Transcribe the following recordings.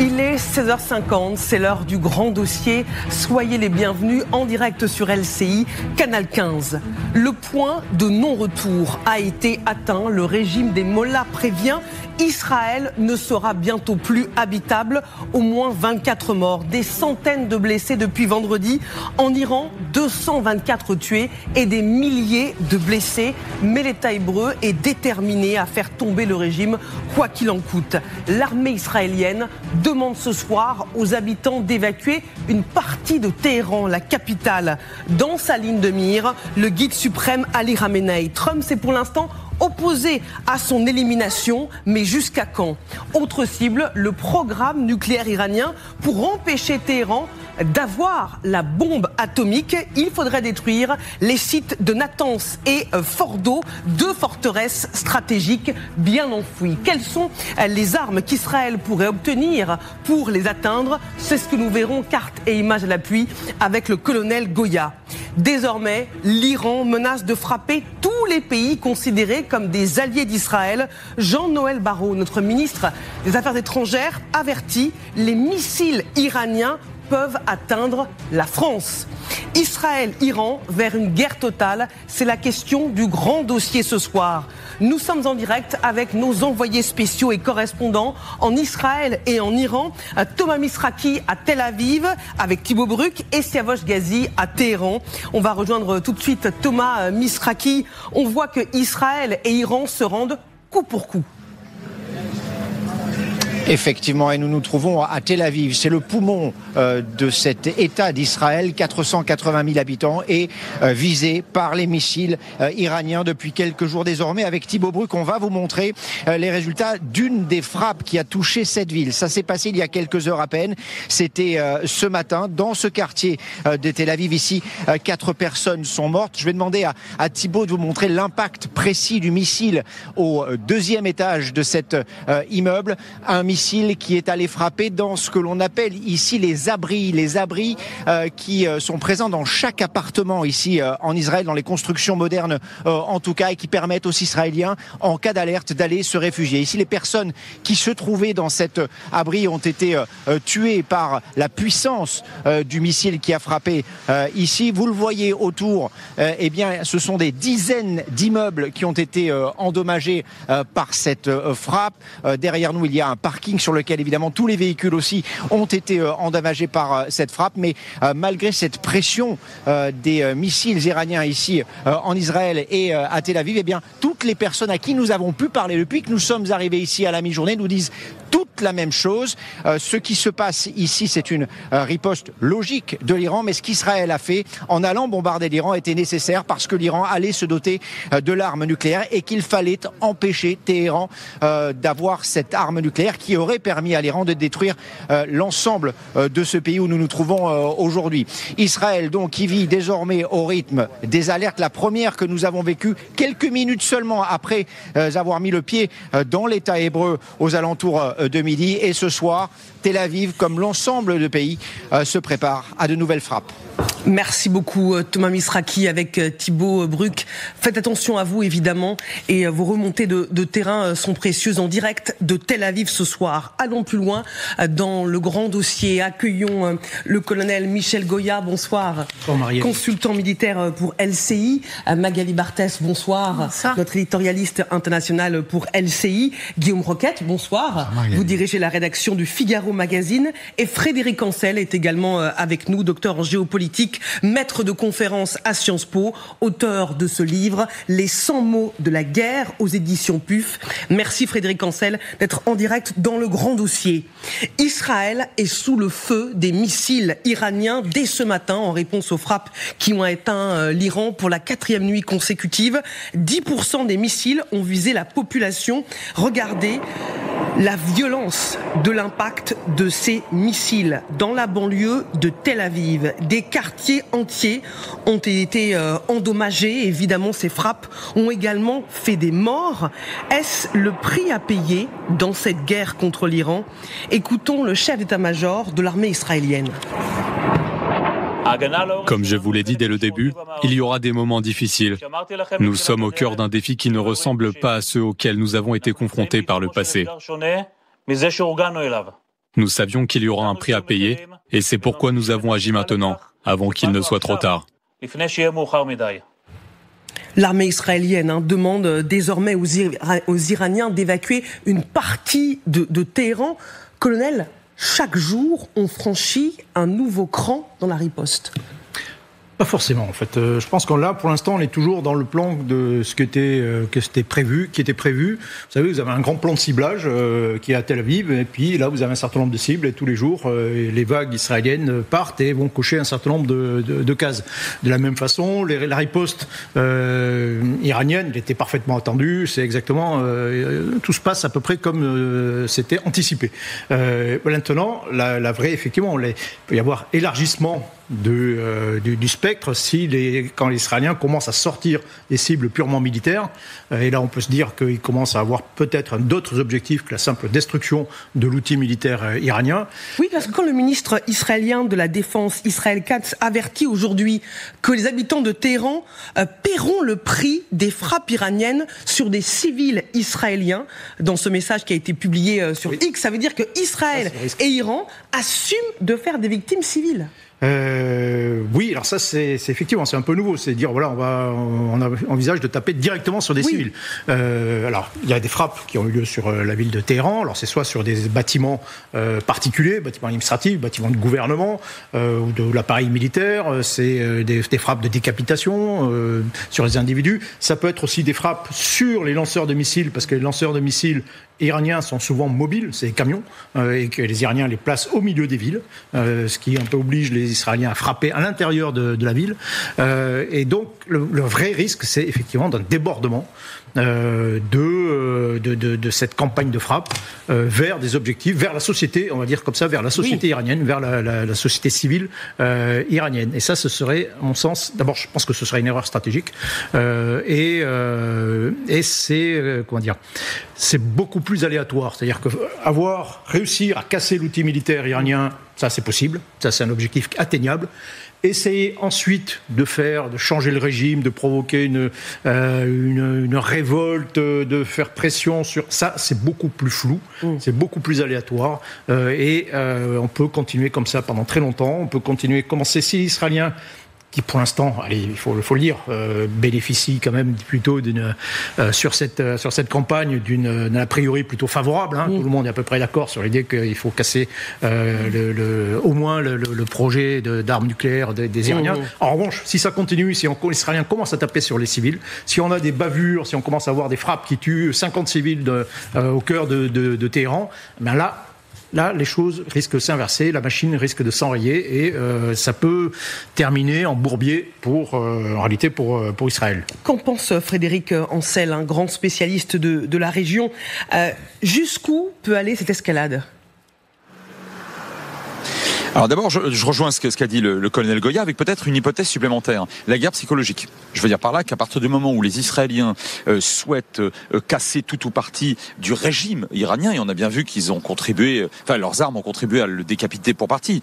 Il est 16h50, c'est l'heure du grand dossier. Soyez les bienvenus en direct sur LCI, Canal 15. Le point de non-retour a été atteint. Le régime des Mollahs prévient Israël ne sera bientôt plus habitable. Au moins 24 morts, des centaines de blessés depuis vendredi. En Iran, 224 tués et des milliers de blessés. Mais l'État hébreu est déterminé à faire tomber le régime, quoi qu'il en coûte. L'armée israélienne demande ce soir aux habitants d'évacuer une partie de Téhéran, la capitale. Dans sa ligne de mire, le guide suprême Ali Khamenei. Trump s'est pour l'instant opposé à son élimination, mais jusqu'à quand? Autre cible, le programme nucléaire iranien. Pour empêcher Téhéran d'avoir la bombe atomique, il faudrait détruire les sites de Natanz et Fordo, deux forteresses stratégiques bien enfouies. Quelles sont les armes qu'Israël pourrait obtenir pour les atteindre? C'est ce que nous verrons, carte et images à l'appui, avec le colonel Goya. Désormais, l'Iran menace de frapper tous les pays considérés comme des alliés d'Israël. Jean-Noël Barrot, notre ministre des Affaires étrangères, avertit les missiles iraniens peuvent atteindre la France. Israël-Iran vers une guerre totale, c'est la question du grand dossier ce soir. Nous sommes en direct avec nos envoyés spéciaux et correspondants en Israël et en Iran. Thomas Misraki à Tel Aviv avec Thibaut Bruck et Siavosh Ghazi à Téhéran. On va rejoindre tout de suite Thomas Misraki. On voit que Israël et Iran se rendent coup pour coup. Effectivement, et nous nous trouvons à Tel Aviv. C'est le poumon de cet État d'Israël, 480 000 habitants, et visé par les missiles iraniens depuis quelques jours désormais. Avec Thibaut Bruck, on va vous montrer les résultats d'une des frappes qui a touché cette ville. Ça s'est passé il y a quelques heures à peine. C'était ce matin, dans ce quartier de Tel Aviv. Ici, 4 personnes sont mortes. Je vais demander à Thibaut de vous montrer l'impact précis du missile au 2e étage de cet immeuble. Un missile qui est allé frapper dans ce que l'on appelle ici les abris qui sont présents dans chaque appartement ici en Israël, dans les constructions modernes en tout cas, et qui permettent aux Israéliens, en cas d'alerte, d'aller se réfugier. Ici, les personnes qui se trouvaient dans cet abri ont été tuées par la puissance du missile qui a frappé ici. Vous le voyez autour, eh bien, ce sont des dizaines d'immeubles qui ont été endommagés par cette frappe. Derrière nous, il y a un parking sur lequel évidemment tous les véhicules aussi ont été endommagés par cette frappe, mais malgré cette pression des missiles iraniens ici en Israël et à Tel Aviv, eh bien toutes les personnes à qui nous avons pu parler depuis que nous sommes arrivés ici à la mi-journée nous disent toute la même chose. Ce qui se passe ici, c'est une riposte logique de l'Iran, mais ce qu'Israël a fait en allant bombarder l'Iran était nécessaire parce que l'Iran allait se doter de l'arme nucléaire et qu'il fallait empêcher Téhéran d'avoir cette arme nucléaire qui aurait permis à l'Iran de détruire l'ensemble de ce pays où nous nous trouvons aujourd'hui. Israël donc qui vit désormais au rythme des alertes. La première que nous avons vécue quelques minutes seulement après avoir mis le pied dans l'État hébreu aux alentours de midi. Et ce soir, Tel Aviv, comme l'ensemble du pays, se prépare à de nouvelles frappes. Merci beaucoup Thomas Misraki avec Thibaut Bruck. Faites attention à vous évidemment et vos remontées de terrain sont précieuses en direct de Tel Aviv ce soir. Allons plus loin dans le grand dossier. Accueillons le colonel Michel Goya, bonsoir. Bonsoir consultant militaire pour LCI. Magali Barthès, bonsoir. Bonsoir. Notre éditorialiste international pour LCI. Guillaume Roquette, bonsoir. Vous dirigez la rédaction du Figaro Magazine et Frédéric Ancel est également avec nous, docteur en géopolitique, maître de conférences à Sciences Po, auteur de ce livre Les 100 mots de la guerre aux éditions PUF. Merci Frédéric Ancel d'être en direct dans le grand dossier. Israël est sous le feu des missiles iraniens dès ce matin en réponse aux frappes qui ont éteint l'Iran pour la 4e nuit consécutive. 10% des missiles ont visé la population. Regardez la violence de l'impact de ces missiles dans la banlieue de Tel Aviv. Des quartiers entiers ont été endommagés. Évidemment, ces frappes ont également fait des morts. Est-ce le prix à payer dans cette guerre contre l'Iran? Écoutons le chef d'état-major de l'armée israélienne. Comme je vous l'ai dit dès le début, il y aura des moments difficiles. Nous sommes au cœur d'un défi qui ne ressemble pas à ceux auxquels nous avons été confrontés par le passé. Nous savions qu'il y aura un prix à payer et c'est pourquoi nous avons agi maintenant, avant qu'il ne soit trop tard. L'armée israélienne demande désormais aux Iraniens d'évacuer une partie de Téhéran. Colonel, chaque jour, on franchit un nouveau cran dans la riposte. Pas forcément, en fait. Je pense que là, pour l'instant, on est toujours dans le plan de ce qui était prévu. Vous savez, vous avez un grand plan de ciblage qui est à Tel Aviv, et puis là, vous avez un certain nombre de cibles, et tous les jours, les vagues israéliennes partent et vont cocher un certain nombre de cases. De la même façon, la riposte iranienne, elle était parfaitement attendue. C'est exactement tout se passe à peu près comme c'était anticipé. Maintenant, la vraie, effectivement, il peut y avoir élargissement du spectre quand les Israéliens commencent à sortir des cibles purement militaires. Et là, on peut se dire qu'ils commencent à avoir peut-être d'autres objectifs que la simple destruction de l'outil militaire iranien. Oui, parce que quand le ministre israélien de la Défense, Israël Katz, avertit aujourd'hui que les habitants de Téhéran paieront le prix des frappes iraniennes sur des civils israéliens, dans ce message qui a été publié sur X, ça veut dire que Israël et Iran assument de faire des victimes civiles. Oui, alors ça c'est effectivement c'est un peu nouveau, c'est dire voilà on envisage de taper directement sur des civils. Alors il y a des frappes qui ont eu lieu sur la ville de Téhéran. Alors c'est soit sur des bâtiments particuliers, bâtiments administratifs, bâtiments de gouvernement ou de l'appareil militaire. C'est des frappes de décapitation sur les individus. Ça peut être aussi des frappes sur les lanceurs de missiles, parce que les lanceurs de missiles iraniens sont souvent mobiles, c'est des camions, et que les Iraniens les placent au milieu des villes, ce qui un peu oblige les Israéliens à frapper à l'intérieur de la ville. Et donc le vrai risque, c'est effectivement d'un débordement de cette campagne de frappe vers des objectifs, vers la société, on va dire comme ça, vers la société iranienne, vers la société civile iranienne. Et ça, ce serait, à mon sens, d'abord, je pense que ce serait une erreur stratégique, et c'est comment dire, c'est beaucoup plus aléatoire. C'est-à-dire que réussir à casser l'outil militaire iranien, ça c'est possible, ça c'est un objectif atteignable. Essayer ensuite de changer le régime, de provoquer une révolte, de faire pression sur ça, c'est beaucoup plus flou, c'est beaucoup plus aléatoire, et on peut continuer comme ça pendant très longtemps. On peut continuer, commencer si les Israéliens, qui pour l'instant, il faut le dire, bénéficie quand même plutôt sur cette campagne d'une a priori plutôt favorable. Tout le monde est à peu près d'accord sur l'idée qu'il faut casser au moins le projet d'armes nucléaires des Iraniens. En revanche, si ça continue, si les Israéliens commencent à taper sur les civils, si on a des bavures, si on commence à avoir des frappes qui tuent 50 civils au cœur de Téhéran, ben là, les choses risquent de s'inverser, la machine risque de s'enrayer, et ça peut terminer en bourbier en réalité pour Israël. Qu'en pense Frédéric Ancel, un grand spécialiste de la région? Jusqu'où peut aller cette escalade ? Alors d'abord, je rejoins ce qu'a dit le colonel Goya, avec peut-être une hypothèse supplémentaire, la guerre psychologique. Je veux dire par là qu'à partir du moment où les Israéliens souhaitent casser tout ou partie du régime iranien, et on a bien vu qu'ils ont contribué, leurs armes ont contribué à le décapiter pour partie,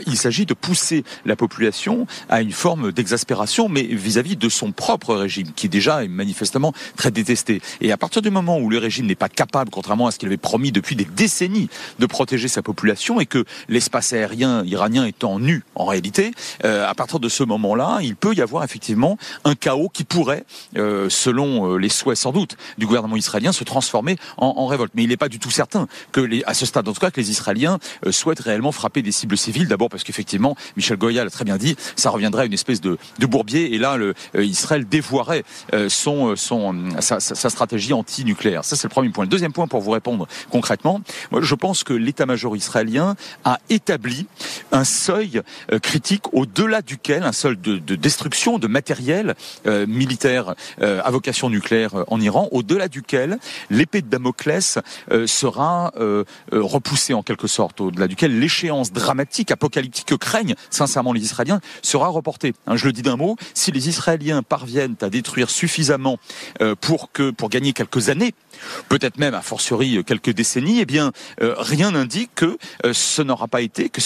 il s'agit de pousser la population à une forme d'exaspération, mais vis-à-vis de son propre régime, qui déjà est manifestement très détesté. Et à partir du moment où le régime n'est pas capable, contrairement à ce qu'il avait promis depuis des décennies, de protéger sa population, et que l'espace aérien iranien étant nu en réalité, à partir de ce moment-là, il peut y avoir effectivement un chaos qui pourrait, selon les souhaits sans doute du gouvernement israélien, se transformer en révolte. Mais il n'est pas du tout certain à ce stade en tout cas, que les Israéliens souhaitent réellement frapper des cibles civiles. D'abord parce qu'effectivement, Michel Goya l'a très bien dit, ça reviendrait à une espèce de bourbier, et là, Israël dévoierait sa stratégie anti-nucléaire. Ça, c'est le premier point. Le deuxième point, pour vous répondre concrètement, moi, je pense que l'état-major israélien a établi un seuil critique au-delà duquel, un seuil de destruction de matériel militaire à vocation nucléaire en Iran, au-delà duquel l'épée de Damoclès sera repoussée en quelque sorte, au-delà duquel l'échéance dramatique, apocalyptique que craignent sincèrement les Israéliens sera reportée. Je le dis d'un mot, si les Israéliens parviennent à détruire suffisamment pour gagner quelques années, peut-être même a fortiori quelques décennies, eh bien rien n'indique que ça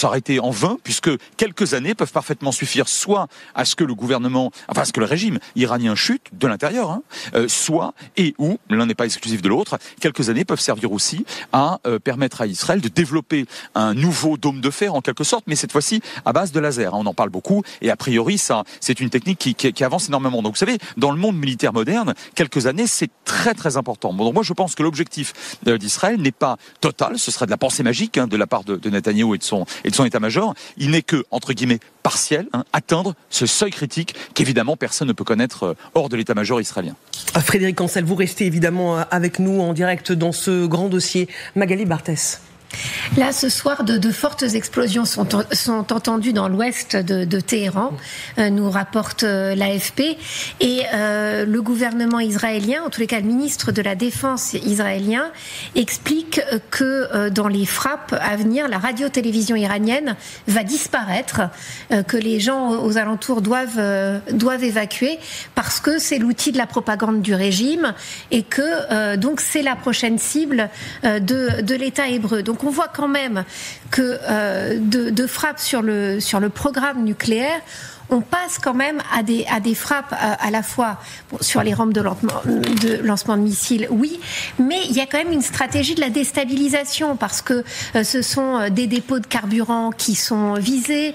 aurait été été en vain, puisque quelques années peuvent parfaitement suffire soit à ce que le gouvernement, enfin à ce que le régime iranien chute de l'intérieur, soit et ou, l'un n'est pas exclusif de l'autre, quelques années peuvent servir aussi à permettre à Israël de développer un nouveau dôme de fer en quelque sorte, mais cette fois-ci à base de laser. On en parle beaucoup et a priori ça, c'est une technique qui avance énormément. Donc vous savez, dans le monde militaire moderne, quelques années c'est très très important. Bon, donc moi je pense que l'objectif d'Israël n'est pas total, ce serait de la pensée magique de la part de Netanyahou et de son état-major. Il n'est que, entre guillemets, partiel, atteindre ce seuil critique qu'évidemment personne ne peut connaître hors de l'état-major israélien. Frédéric Ancel, vous restez évidemment avec nous en direct dans ce grand dossier. Magali Barthès. Là, ce soir, de fortes explosions sont entendues dans l'ouest de Téhéran, nous rapporte l'AFP. Et le gouvernement israélien, en tous les cas le ministre de la Défense israélien, explique que dans les frappes à venir, la radio-télévision iranienne va disparaître, que les gens aux alentours doivent évacuer parce que c'est l'outil de la propagande du régime et que donc c'est la prochaine cible de l'État hébreu. Donc on voit quand même que de frappes sur le programme nucléaire, on passe quand même à des frappes à la fois sur les rampes de lancement de missiles, oui, mais il y a quand même une stratégie de la déstabilisation parce que ce sont des dépôts de carburant qui sont visés,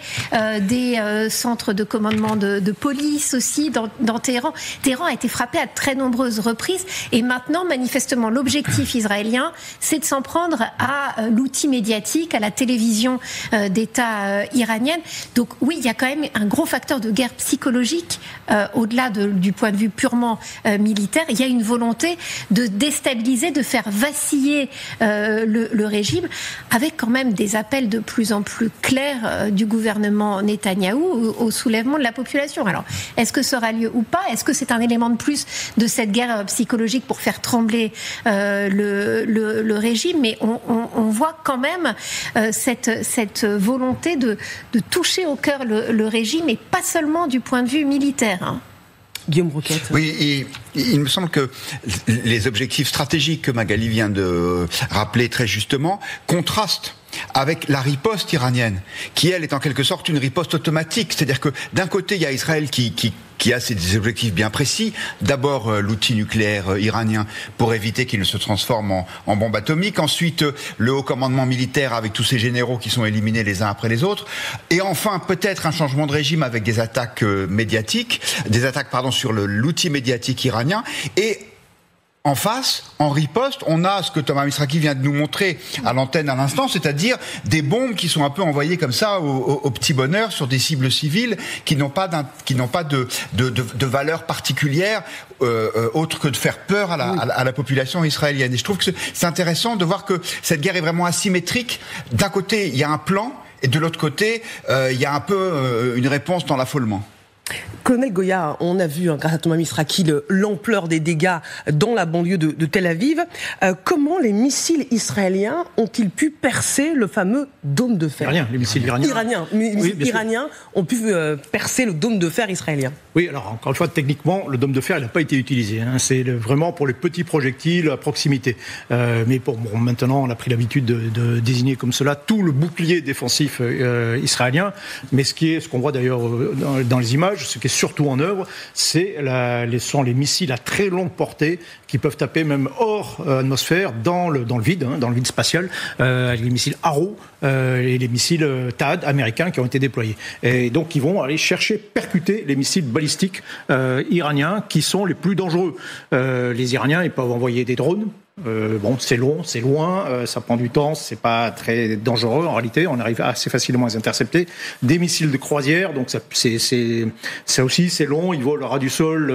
des centres de commandement de police aussi dans Téhéran. Téhéran a été frappé à très nombreuses reprises et maintenant, manifestement, l'objectif israélien, c'est de s'en prendre à l'outil médiatique, à la télévision d'État iranienne. Donc oui, il y a quand même un gros facteur de guerre psychologique, au-delà du point de vue purement militaire. Il y a une volonté de déstabiliser, de faire vaciller le régime, avec quand même des appels de plus en plus clairs du gouvernement Netanyahou au soulèvement de la population. Alors, est-ce que ça aura lieu ou pas ? Est-ce que c'est un élément de plus de cette guerre psychologique pour faire trembler le régime ? Mais on voit quand même cette volonté de toucher au cœur le régime, et pas seulement du point de vue militaire. Guillaume Roquette. Oui, il me semble que les objectifs stratégiques que Magali vient de rappeler très justement contrastent avec la riposte iranienne, qui elle est en quelque sorte une riposte automatique. C'est-à-dire que d'un côté, il y a Israël qui a ses objectifs bien précis. D'abord, l'outil nucléaire iranien pour éviter qu'il ne se transforme en bombe atomique. Ensuite, le haut commandement militaire avec tous ces généraux qui sont éliminés les uns après les autres. Et enfin, peut-être un changement de régime avec des attaques médiatiques, sur l'outil médiatique iranien. Et en face, en riposte, on a ce que Thomas Misraki vient de nous montrer à l'antenne à l'instant, c'est-à-dire des bombes qui sont un peu envoyées comme ça au petit bonheur sur des cibles civiles qui n'ont pas de valeur particulière autre que de faire peur à la population israélienne. Et je trouve que c'est intéressant de voir que cette guerre est vraiment asymétrique. D'un côté, il y a un plan, et de l'autre côté, il y a un peu une réponse dans l'affolement. Colonel Goya, on a vu, grâce à Thomas Misraki, l'ampleur des dégâts dans la banlieue de Tel Aviv. Comment les missiles israéliens ont-ils pu percer le fameux dôme de fer ? Les missiles iraniens. Iraniens ont pu percer le dôme de fer israélien. Oui, alors encore une fois, techniquement, le dôme de fer n'a pas été utilisé. C'est vraiment pour les petits projectiles à proximité. Mais maintenant, on a pris l'habitude de désigner comme cela tout le bouclier défensif israélien. Mais ce qu'on voit d'ailleurs dans les images, ce qui est surtout en œuvre, sont les missiles à très longue portée qui peuvent taper même hors atmosphère, dans le vide, dans le vide spatial, les missiles Arrow et les missiles THAAD américains qui ont été déployés. Et donc ils vont aller percuter les missiles balistiques iraniens qui sont les plus dangereux. Les Iraniens, ils peuvent envoyer des drones. C'est long, c'est loin, ça prend du temps, c'est pas très dangereux en réalité, on arrive assez facilement à les intercepter. Des missiles de croisière, donc ça aussi c'est long, ils volent ras du sol,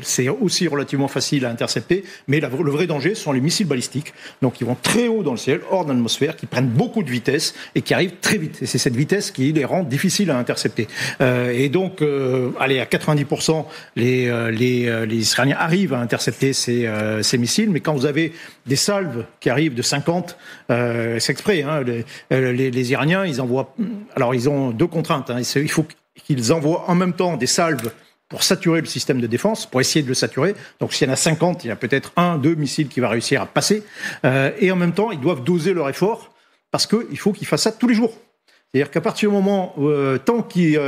c'est aussi relativement facile à intercepter, mais le vrai danger ce sont les missiles balistiques, donc ils vont très haut dans le ciel, hors de l'atmosphère, qui prennent beaucoup de vitesse et qui arrivent très vite, et c'est cette vitesse qui les rend difficiles à intercepter. Et donc, à 90%, les Israéliens arrivent à intercepter ces missiles, mais quand vous avez des salves qui arrivent de 50, c'est exprès. Les Iraniens, ils envoient. Alors, ils ont deux contraintes. Il faut qu'ils envoient en même temps des salves pour saturer le système de défense, pour essayer de le saturer. Donc, s'il y en a 50, il y a peut-être 1-2 missiles qui va réussir à passer. Et en même temps, ils doivent doser leur effort parce qu'il faut qu'ils fassent ça tous les jours. C'est-à-dire qu'à partir du moment, tant qu'ils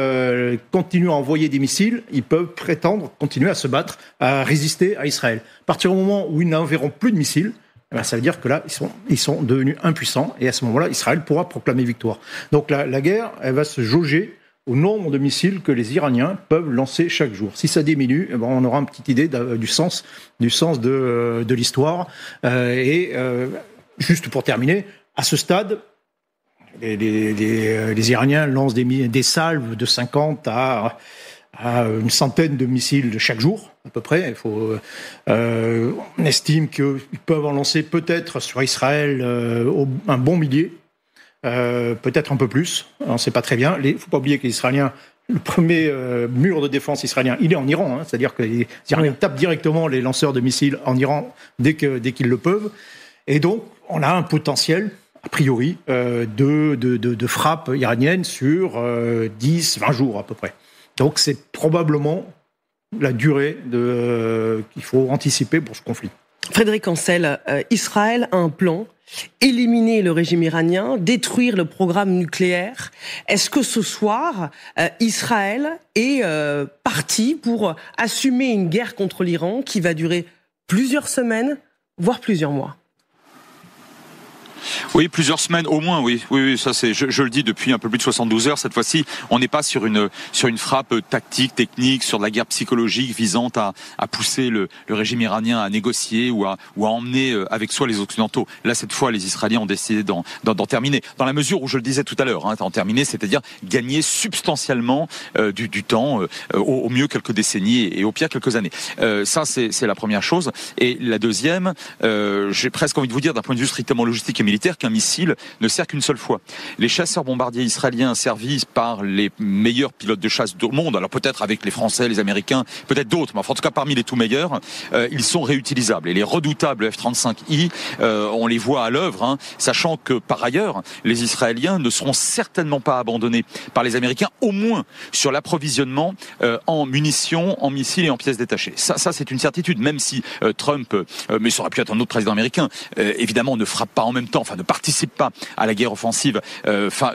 continuent à envoyer des missiles, ils peuvent prétendre continuer à se battre, à résister à Israël. À partir du moment où ils n'enverront plus de missiles, ça veut dire que là, ils sont devenus impuissants, et à ce moment-là, Israël pourra proclamer victoire. Donc la guerre, elle va se jauger au nombre de missiles que les Iraniens peuvent lancer chaque jour. Si ça diminue, on aura une petite idée du sens de l'histoire. Juste pour terminer, à ce stade, les Iraniens lancent des salves de 50 à une centaine de missiles chaque jour, à peu près. On estime qu'ils peuvent en lancer peut-être sur Israël un bon millier, peut-être un peu plus, on ne sait pas très bien. Il ne faut pas oublier que les Israéliens, le premier mur de défense israélien, il est en Iran, c'est-à-dire que les Iraniens tapent directement les lanceurs de missiles en Iran dès qu'ils le peuvent. Et donc, on a un potentiel, a priori, de frappes iraniennes sur 10-20 jours à peu près. Donc c'est probablement la durée qu'il faut anticiper pour ce conflit. Frédéric Ancel, Israël a un plan, éliminer le régime iranien, détruire le programme nucléaire. Est-ce que ce soir, Israël est parti pour assumer une guerre contre l'Iran qui va durer plusieurs semaines, voire plusieurs mois ? Oui, plusieurs semaines au moins, oui, ça c'est, je le dis depuis un peu plus de 72 heures. Cette fois-ci, on n'est pas sur une frappe tactique, technique, sur de la guerre psychologique visant à pousser le régime iranien à négocier ou à emmener avec soi les Occidentaux. Là, cette fois, les Israéliens ont décidé d'en terminer. Dans la mesure où, je le disais tout à l'heure, en terminer, c'est-à-dire gagner substantiellement du temps, au mieux quelques décennies et au pire quelques années. Ça, c'est la première chose. Et la deuxième, j'ai presque envie de vous dire, d'un point de vue strictement logistique et militaire, qu'un missile ne sert qu'une seule fois. Les chasseurs bombardiers israéliens servis par les meilleurs pilotes de chasse du monde, alors peut-être avec les Français, les Américains, peut-être d'autres, mais en tout cas parmi les tout meilleurs, ils sont réutilisables. Et les redoutables F-35I, on les voit à l'œuvre, sachant que par ailleurs, les Israéliens ne seront certainement pas abandonnés par les Américains, au moins sur l'approvisionnement en munitions, en missiles et en pièces détachées. Ça c'est une certitude, même si Trump, mais ça aurait pu être un autre président américain, évidemment ne frappe pas en même temps, ne participe pas à la guerre offensive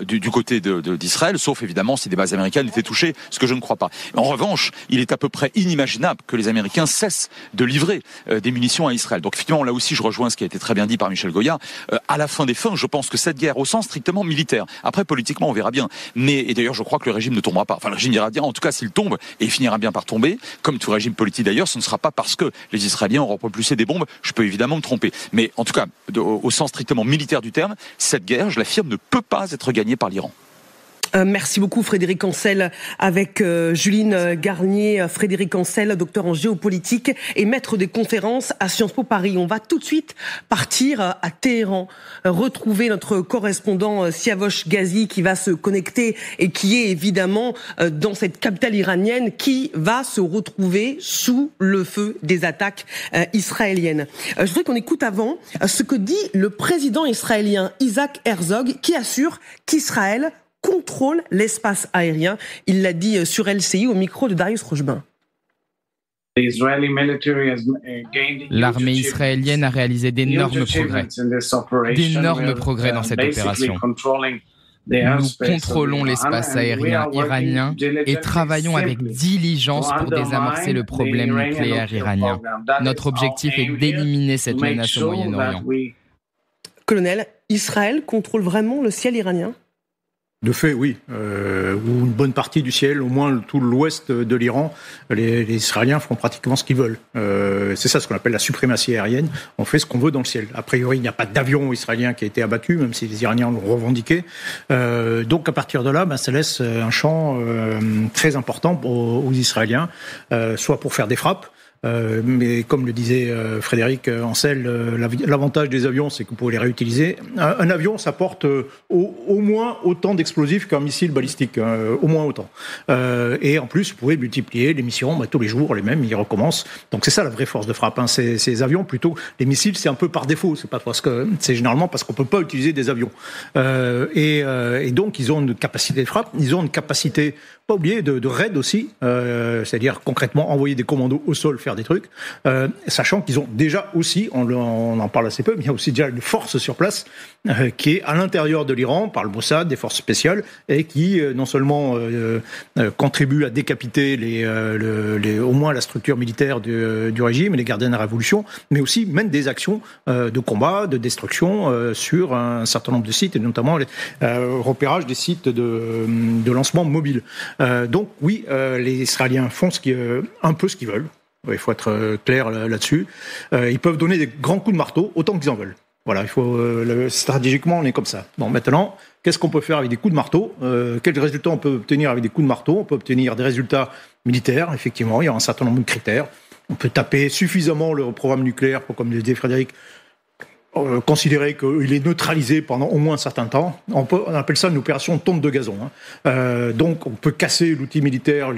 du côté d'Israël, sauf évidemment si des bases américaines étaient touchées, ce que je ne crois pas. En revanche, il est à peu près inimaginable que les Américains cessent de livrer des munitions à Israël. Donc effectivement, là aussi, je rejoins ce qui a été très bien dit par Michel Goya. À la fin des fins, je pense que cette guerre, au sens strictement militaire, après politiquement, on verra bien. Et d'ailleurs, je crois que le régime ne tombera pas. Enfin, le régime ira bien, en tout cas, s'il tombe, et il finira bien par tomber, comme tout régime politique d'ailleurs, ce ne sera pas parce que les Israéliens auront propulsé des bombes. Je peux évidemment me tromper. Mais en tout cas, au sens strictement militaire du terme, cette guerre, je l'affirme, ne peut pas être gagnée par l'Iran. Merci beaucoup Frédéric Ancel avec Juline Garnier. Frédéric Ancel, docteur en géopolitique et maître des conférences à Sciences Po Paris. On va tout de suite partir à Téhéran, retrouver notre correspondant Siavosh Ghazi qui va se connecter et qui est évidemment dans cette capitale iranienne qui va se retrouver sous le feu des attaques israéliennes. Je voudrais qu'on écoute avant ce que dit le président israélien Isaac Herzog qui assure qu'Israël contrôle l'espace aérien. Il l'a dit sur LCI au micro de Darius Rochebin. L'armée israélienne a réalisé d'énormes progrès dans cette opération. Nous contrôlons l'espace aérien iranien et travaillons avec diligence pour désamorcer le problème nucléaire iranien. Notre objectif est d'éliminer cette menace au Moyen-Orient. Colonel, Israël contrôle vraiment le ciel iranien ? De fait, oui. Ou une bonne partie du ciel, au moins tout l'ouest de l'Iran, les Israéliens font pratiquement ce qu'ils veulent. C'est ça ce qu'on appelle la suprématie aérienne. On fait ce qu'on veut dans le ciel. A priori, il n'y a pas d'avion israélien qui a été abattu, même si les Iraniens l'ont revendiqué. Donc à partir de là, ça laisse un champ très important aux Israéliens, soit pour faire des frappes, mais comme le disait Frédéric Ancel, l'avantage des avions, c'est que vous pouvez les réutiliser. Un avion, ça porte au moins autant d'explosifs qu'un missile balistique, au moins autant. Et en plus, vous pouvez multiplier les missions tous les jours, les mêmes, ils recommencent. Donc c'est ça la vraie force de frappe. Ces avions, plutôt, les missiles, c'est un peu par défaut. C'est pas parce que c'est généralement parce qu'on peut pas utiliser des avions. Et donc ils ont une capacité de frappe, ils ont une capacité, pas oublier, de raid aussi, c'est-à-dire concrètement envoyer des commandos au sol, faire faire des trucs, sachant qu'ils ont déjà aussi, on en parle assez peu, mais il y a aussi déjà une force sur place qui est à l'intérieur de l'Iran, par le Mossad, des forces spéciales, et qui non seulement contribue à décapiter au moins la structure militaire du régime et les gardiens de la révolution, mais aussi mène des actions de combat, de destruction sur un certain nombre de sites, et notamment repérage des sites de lancement mobile. Donc oui, les Israéliens font un peu ce qu'ils veulent. Il faut être clair là-dessus. Ils peuvent donner des grands coups de marteau autant qu'ils en veulent. Voilà, stratégiquement, on est comme ça. Bon, maintenant, qu'est-ce qu'on peut faire avec des coups de marteau ? Quels résultats on peut obtenir avec des coups de marteau ? On peut obtenir des résultats militaires, effectivement. Il y a un certain nombre de critères. On peut taper suffisamment le programme nucléaire pour, comme le disait Frédéric, considérer qu'il est neutralisé pendant au moins un certain temps. On appelle ça une opération tonte de gazon. Donc on peut casser l'outil militaire,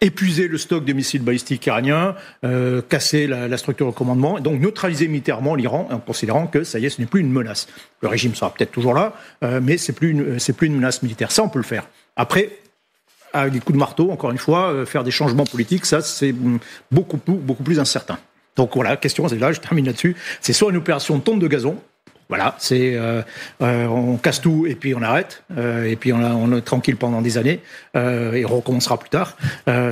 épuiser le stock de missiles balistiques iraniens, casser la structure de commandement, et donc neutraliser militairement l'Iran en considérant que ça y est, ce n'est plus une menace. Le régime sera peut-être toujours là, mais c'est plus une menace militaire. Ça, on peut le faire. Après, avec des coups de marteau, encore une fois, faire des changements politiques, ça c'est beaucoup plus incertain. Donc voilà, la question, c'est là, je termine là-dessus. C'est soit une opération tonte de gazon, voilà, on casse tout et puis on arrête, et puis on est tranquille pendant des années, et on recommencera plus tard.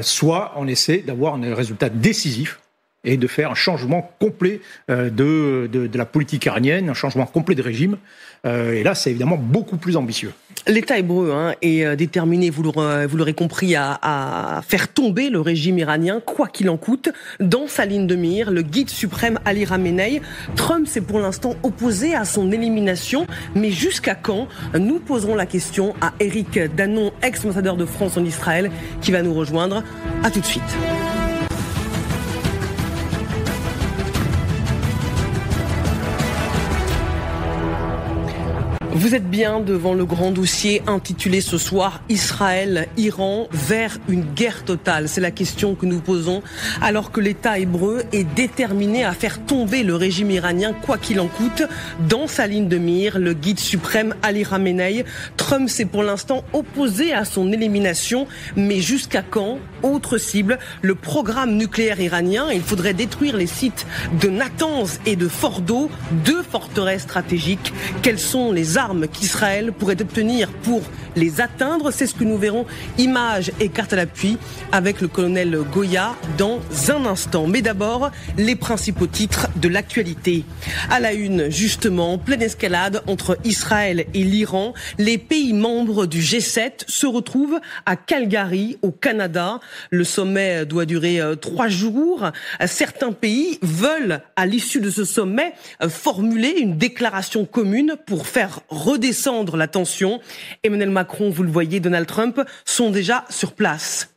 Soit on essaie d'avoir un résultat décisif et de faire un changement complet de la politique iranienne, un changement complet de régime. Et là, c'est évidemment beaucoup plus ambitieux. L'État hébreu est déterminé, vous l'aurez compris, à faire tomber le régime iranien, quoi qu'il en coûte. Dans sa ligne de mire, le guide suprême Ali Khamenei, Trump s'est pour l'instant opposé à son élimination. Mais jusqu'à quand ? Nous poserons la question à Éric Danon, ex-ambassadeur de France en Israël, qui va nous rejoindre. À tout de suite. Vous êtes bien devant le grand dossier intitulé ce soir « Israël-Iran vers une guerre totale ». C'est la question que nous posons alors que l'État hébreu est déterminé à faire tomber le régime iranien quoi qu'il en coûte. Dans sa ligne de mire, le guide suprême Ali Khamenei, Trump s'est pour l'instant opposé à son élimination. Mais jusqu'à quand ? Autre cible, le programme nucléaire iranien. Il faudrait détruire les sites de Natanz et de Fordo, deux forteresses stratégiques. Quelles sont les armes qu'Israël pourrait obtenir pour les atteindre? C'est ce que nous verrons, images et cartes à l'appui, avec le colonel Goya dans un instant. Mais d'abord, les principaux titres de l'actualité. À la une, justement, pleine escalade entre Israël et l'Iran. Les pays membres du G7 se retrouvent à Calgary, au Canada. Le sommet doit durer 3 jours. Certains pays veulent, à l'issue de ce sommet, formuler une déclaration commune pour faire redescendre la tension. Emmanuel Macron, vous le voyez, Donald Trump sont déjà sur place.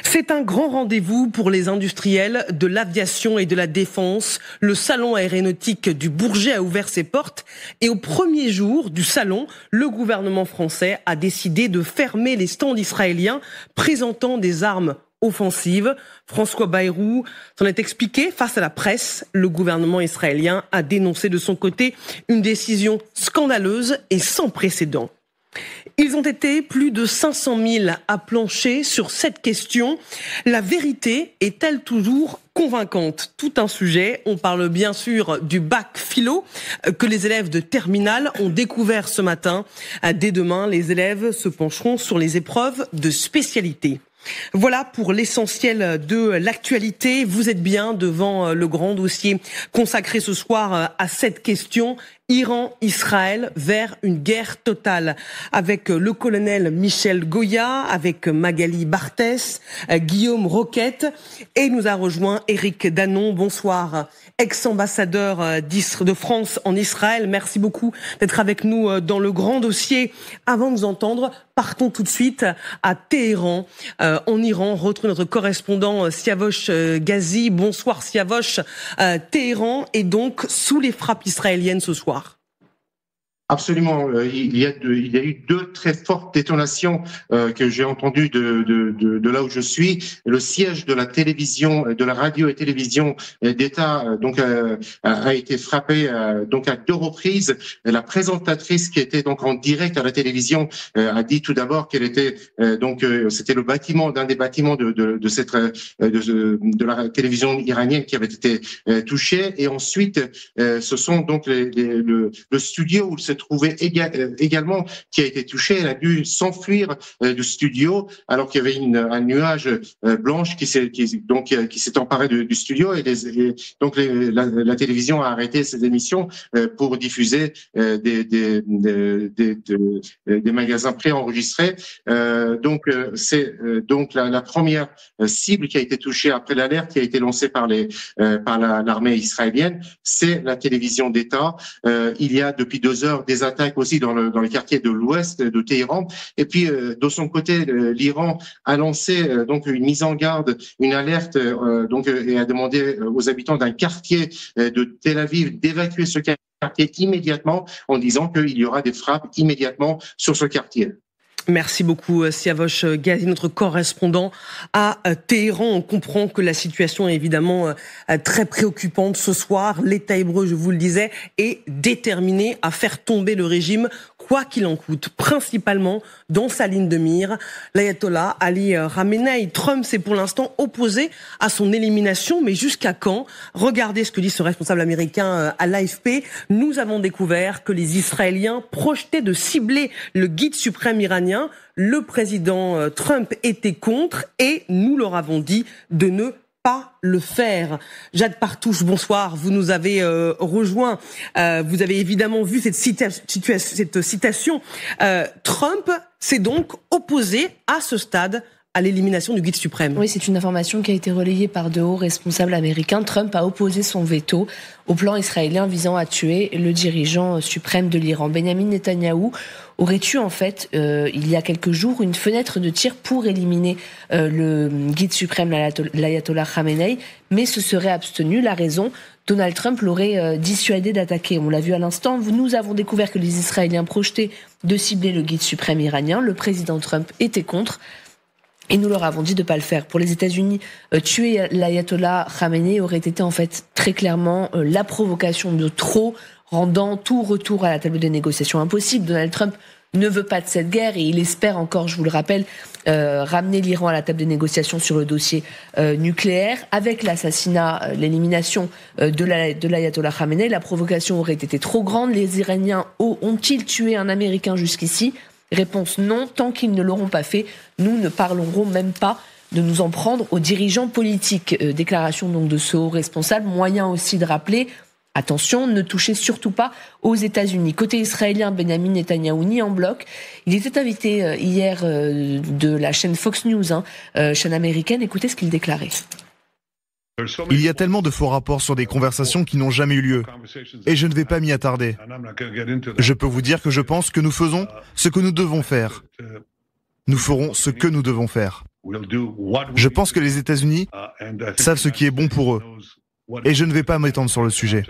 C'est un grand rendez-vous pour les industriels de l'aviation et de la défense. Le salon aéronautique du Bourget a ouvert ses portes et au premier jour du salon, le gouvernement français a décidé de fermer les stands israéliens présentant des armes offensive. François Bayrou s'en est expliqué face à la presse. Le gouvernement israélien a dénoncé de son côté une décision scandaleuse et sans précédent. Ils ont été plus de 500 000 à plancher sur cette question. La vérité est-elle toujours convaincante? Tout un sujet. On parle bien sûr du bac philo que les élèves de terminale ont découvert ce matin. Dès demain, les élèves se pencheront sur les épreuves de spécialité. Voilà pour l'essentiel de l'actualité. Vous êtes bien devant le grand dossier consacré ce soir à cette question. Iran-Israël vers une guerre totale. Avec le colonel Michel Goya, avec Magali Barthès, Guillaume Roquette, et nous a rejoint Éric Danon. Bonsoir, ex-ambassadeur de France en Israël. Merci beaucoup d'être avec nous dans le grand dossier. Avant de nous entendre, partons tout de suite à Téhéran, en Iran. Retrouve notre correspondant Siavosh Ghazi. Bonsoir Siavosh. Téhéran est donc sous les frappes israéliennes ce soir. Absolument. Il y a eu deux très fortes détonations que j'ai entendues de là où je suis. Le siège de la télévision, de la radio et télévision d'État, donc a été frappé donc à 2 reprises. La présentatrice qui était donc en direct à la télévision a dit tout d'abord qu'elle était c'était le bâtiment, d'un des bâtiments de la télévision iranienne qui avait été touché. Et ensuite, ce sont donc le studio où se trouvait également qui a été touché. Elle a dû s'enfuir du studio alors qu'il y avait un nuage blanche qui s'est emparé du studio et donc la télévision a arrêté ses émissions pour diffuser des magasins préenregistrés. C'est donc la première cible qui a été touchée après l'alerte qui a été lancée par l'armée israélienne, c'est la télévision d'État. Il y a depuis 2 heures des attaques aussi dans les quartiers de l'ouest de Téhéran. Et puis de son côté, l'Iran a lancé donc une mise en garde, une alerte et a demandé aux habitants d'un quartier de Tel Aviv d'évacuer ce quartier immédiatement en disant qu'il y aura des frappes immédiatement sur ce quartier. Merci beaucoup Siavosh Ghazi, notre correspondant à Téhéran. On comprend que la situation est évidemment très préoccupante ce soir. L'État hébreu, je vous le disais, est déterminé à faire tomber le régime quoi qu'il en coûte, principalement dans sa ligne de mire, l'ayatollah Ali Khamenei. Trump s'est pour l'instant opposé à son élimination, mais jusqu'à quand? Regardez ce que dit ce responsable américain à l'AFP. Nous avons découvert que les Israéliens projetaient de cibler le guide suprême iranien. Le président Trump était contre et nous leur avons dit de ne pas le faire. Jade Partouche, bonsoir. Vous nous avez rejoint. Vous avez évidemment vu cette citation. Trump s'est donc opposé à ce stade à l'élimination du guide suprême. Oui, c'est une information qui a été relayée par de hauts responsables américains. Trump a opposé son veto au plan israélien visant à tuer le dirigeant suprême de l'Iran. Benjamin Netanyahou aurait eu en fait, il y a quelques jours, une fenêtre de tir pour éliminer le guide suprême, l'ayatollah Khamenei, mais se serait abstenu. La raison, Donald Trump l'aurait dissuadé d'attaquer. On l'a vu à l'instant, nous avons découvert que les Israéliens projetaient de cibler le guide suprême iranien. Le président Trump était contre. Et nous leur avons dit de ne pas le faire. Pour les États-Unis, tuer l'ayatollah Khamenei aurait été en fait très clairement la provocation de trop, rendant tout retour à la table des négociations impossible. Donald Trump ne veut pas de cette guerre et il espère encore, je vous le rappelle, ramener l'Iran à la table des négociations sur le dossier nucléaire. Avec l'assassinat, l'élimination de l'ayatollah Khamenei, la provocation aurait été trop grande. Les Iraniens ont-ils tué un Américain jusqu'ici ? Réponse non, tant qu'ils ne l'auront pas fait, nous ne parlerons même pas de nous en prendre aux dirigeants politiques. Déclaration donc de ce haut responsable, moyen aussi de rappeler, attention, ne touchez surtout pas aux États-Unis. Côté israélien, Benjamin Netanyahou nie en bloc. Il était invité hier de la chaîne Fox News, chaîne américaine, écoutez ce qu'il déclarait. Il y a tellement de faux rapports sur des conversations qui n'ont jamais eu lieu. Et je ne vais pas m'y attarder. Je peux vous dire que je pense que nous faisons ce que nous devons faire. Nous ferons ce que nous devons faire. Je pense que les États-Unis savent ce qui est bon pour eux. Et je ne vais pas m'étendre sur le sujet.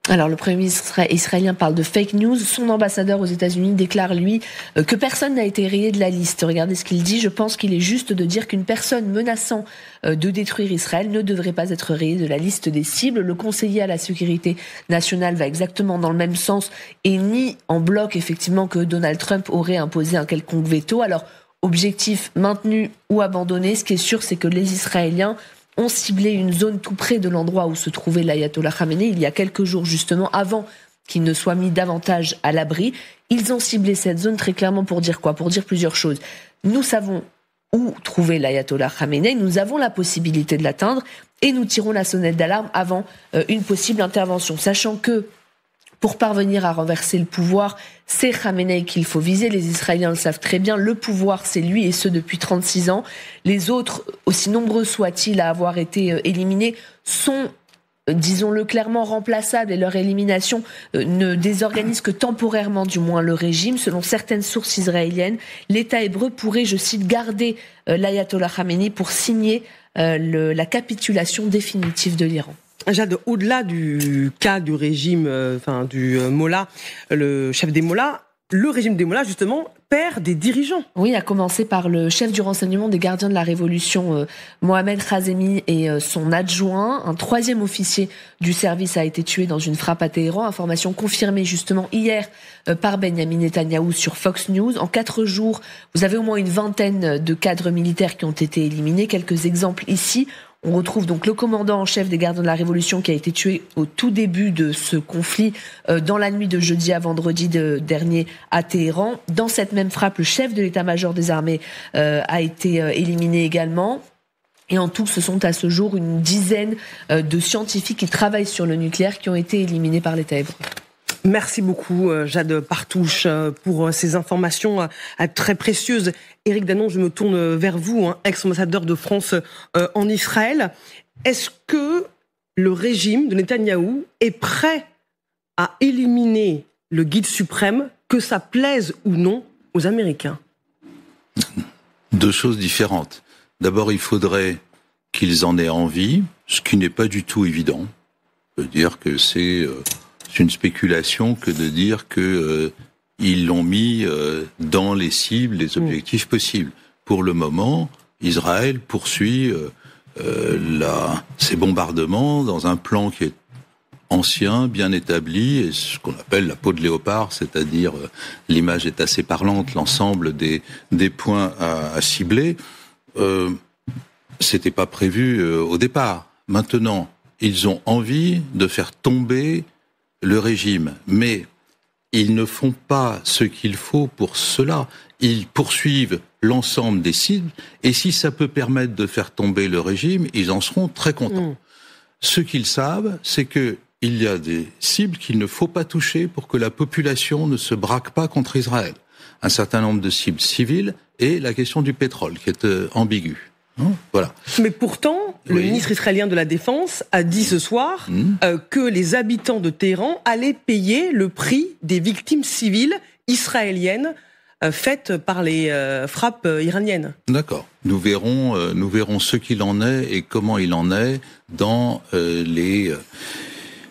Alors, le Premier ministre israélien parle de fake news. Son ambassadeur aux États-Unis déclare, lui, que personne n'a été rayé de la liste. Regardez ce qu'il dit. Je pense qu'il est juste de dire qu'une personne menaçant de détruire Israël ne devrait pas être rayée de la liste des cibles. Le conseiller à la sécurité nationale va exactement dans le même sens et nie en bloc, effectivement, que Donald Trump aurait imposé un quelconque veto. Alors, objectif maintenu ou abandonné, ce qui est sûr, c'est que les Israéliens ont ciblé une zone tout près de l'endroit où se trouvait l'ayatollah Khamenei il y a quelques jours, justement, avant qu'il ne soit mis davantage à l'abri. Ils ont ciblé cette zone très clairement pour dire quoi ? Pour dire plusieurs choses. Nous savons où trouver l'ayatollah Khamenei, nous avons la possibilité de l'atteindre et nous tirons la sonnette d'alarme avant une possible intervention, sachant que pour parvenir à renverser le pouvoir, c'est Khamenei qu'il faut viser. Les Israéliens le savent très bien. Le pouvoir, c'est lui, et ce depuis 36 ans. Les autres, aussi nombreux soient-ils à avoir été éliminés, sont, disons-le clairement, remplaçables. Et leur élimination ne désorganise que temporairement, du moins, le régime. Selon certaines sources israéliennes, l'État hébreu pourrait, je cite, garder l'ayatollah Khamenei pour signer la capitulation définitive de l'Iran. Jade, au-delà du cas du régime, du Mollah, le chef des Mollahs, le régime des Mollahs, justement, perd des dirigeants. Oui, à commencer par le chef du renseignement des gardiens de la Révolution, Mohamed Khazemi, et son adjoint. Un 3e officier du service a été tué dans une frappe à Téhéran. Information confirmée justement hier par Benyamin Netanyahou sur Fox News. En 4 jours, vous avez au moins une vingtaine de cadres militaires qui ont été éliminés. Quelques exemples ici. On retrouve donc le commandant en chef des gardiens de la Révolution qui a été tué au tout début de ce conflit dans la nuit de jeudi à vendredi dernier à Téhéran. Dans cette même frappe, le chef de l'état-major des armées a été éliminé également. Et en tout, ce sont à ce jour une dizaine de scientifiques qui travaillent sur le nucléaire qui ont été éliminés par l'État hébreu. Merci beaucoup, Jade Partouche, pour ces informations très précieuses. Éric Danon, je me tourne vers vous, ex-ambassadeur de France en Israël. Est-ce que le régime de Netanyahou est prêt à éliminer le guide suprême, que ça plaise ou non aux Américains ? 2 choses différentes. D'abord, il faudrait qu'ils en aient envie, ce qui n'est pas du tout évident. On peut dire que c'est une spéculation que de dire que ils l'ont mis dans les cibles, les objectifs possibles. Pour le moment, Israël poursuit ces bombardements dans un plan qui est ancien, bien établi, et ce qu'on appelle la peau de léopard, c'est-à-dire l'image est assez parlante, l'ensemble des points à cibler. C'était pas prévu au départ. Maintenant, ils ont envie de faire tomber le régime, mais ils ne font pas ce qu'il faut pour cela. Ils poursuivent l'ensemble des cibles, et si ça peut permettre de faire tomber le régime, ils en seront très contents. Ce qu'ils savent, c'est que il y a des cibles qu'il ne faut pas toucher pour que la population ne se braque pas contre Israël. Un certain nombre de cibles civiles et la question du pétrole, qui est ambiguë. Voilà. Mais pourtant, le ministre israélien de la Défense a dit ce soir que les habitants de Téhéran allaient payer le prix des victimes civiles israéliennes faites par les frappes iraniennes. D'accord. Nous verrons ce qu'il en est et comment il en est dans les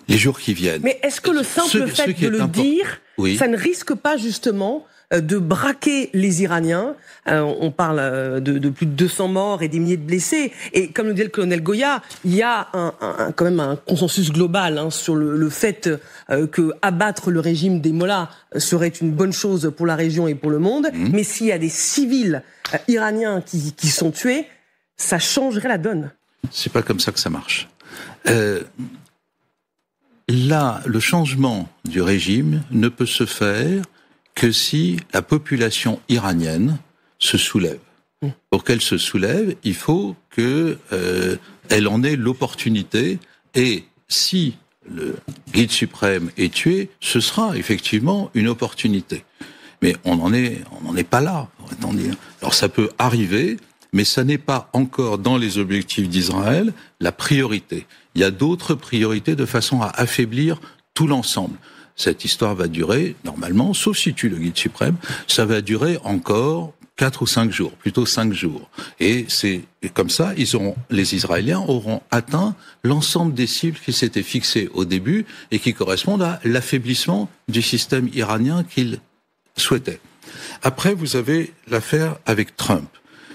jours qui viennent. Mais est-ce que le simple fait de le dire, ça ne risque pas justement de braquer les Iraniens? On parle de plus de 200 morts et des milliers de blessés. Et comme le dit le colonel Goya, il y a quand même un consensus global sur le fait que abattre le régime des Mollahs serait une bonne chose pour la région et pour le monde. Mais s'il y a des civils iraniens qui sont tués, ça changerait la donne. C'est pas comme ça que ça marche. Là, le changement du régime ne peut se faire que si la population iranienne se soulève. Pour qu'elle se soulève, il faut que elle en ait l'opportunité. Et si le guide suprême est tué, ce sera effectivement une opportunité. Mais on n'en est pas là. Alors ça peut arriver, mais ça n'est pas encore dans les objectifs d'Israël la priorité. Il y a d'autres priorités de façon à affaiblir tout l'ensemble. Cette histoire va durer, normalement, sauf si tue le guide suprême, ça va durer encore 4 ou 5 jours, plutôt 5 jours. Et c'est comme ça, les Israéliens auront atteint l'ensemble des cibles qui s'étaient fixées au début et qui correspondent à l'affaiblissement du système iranien qu'ils souhaitaient. Après, vous avez l'affaire avec Trump.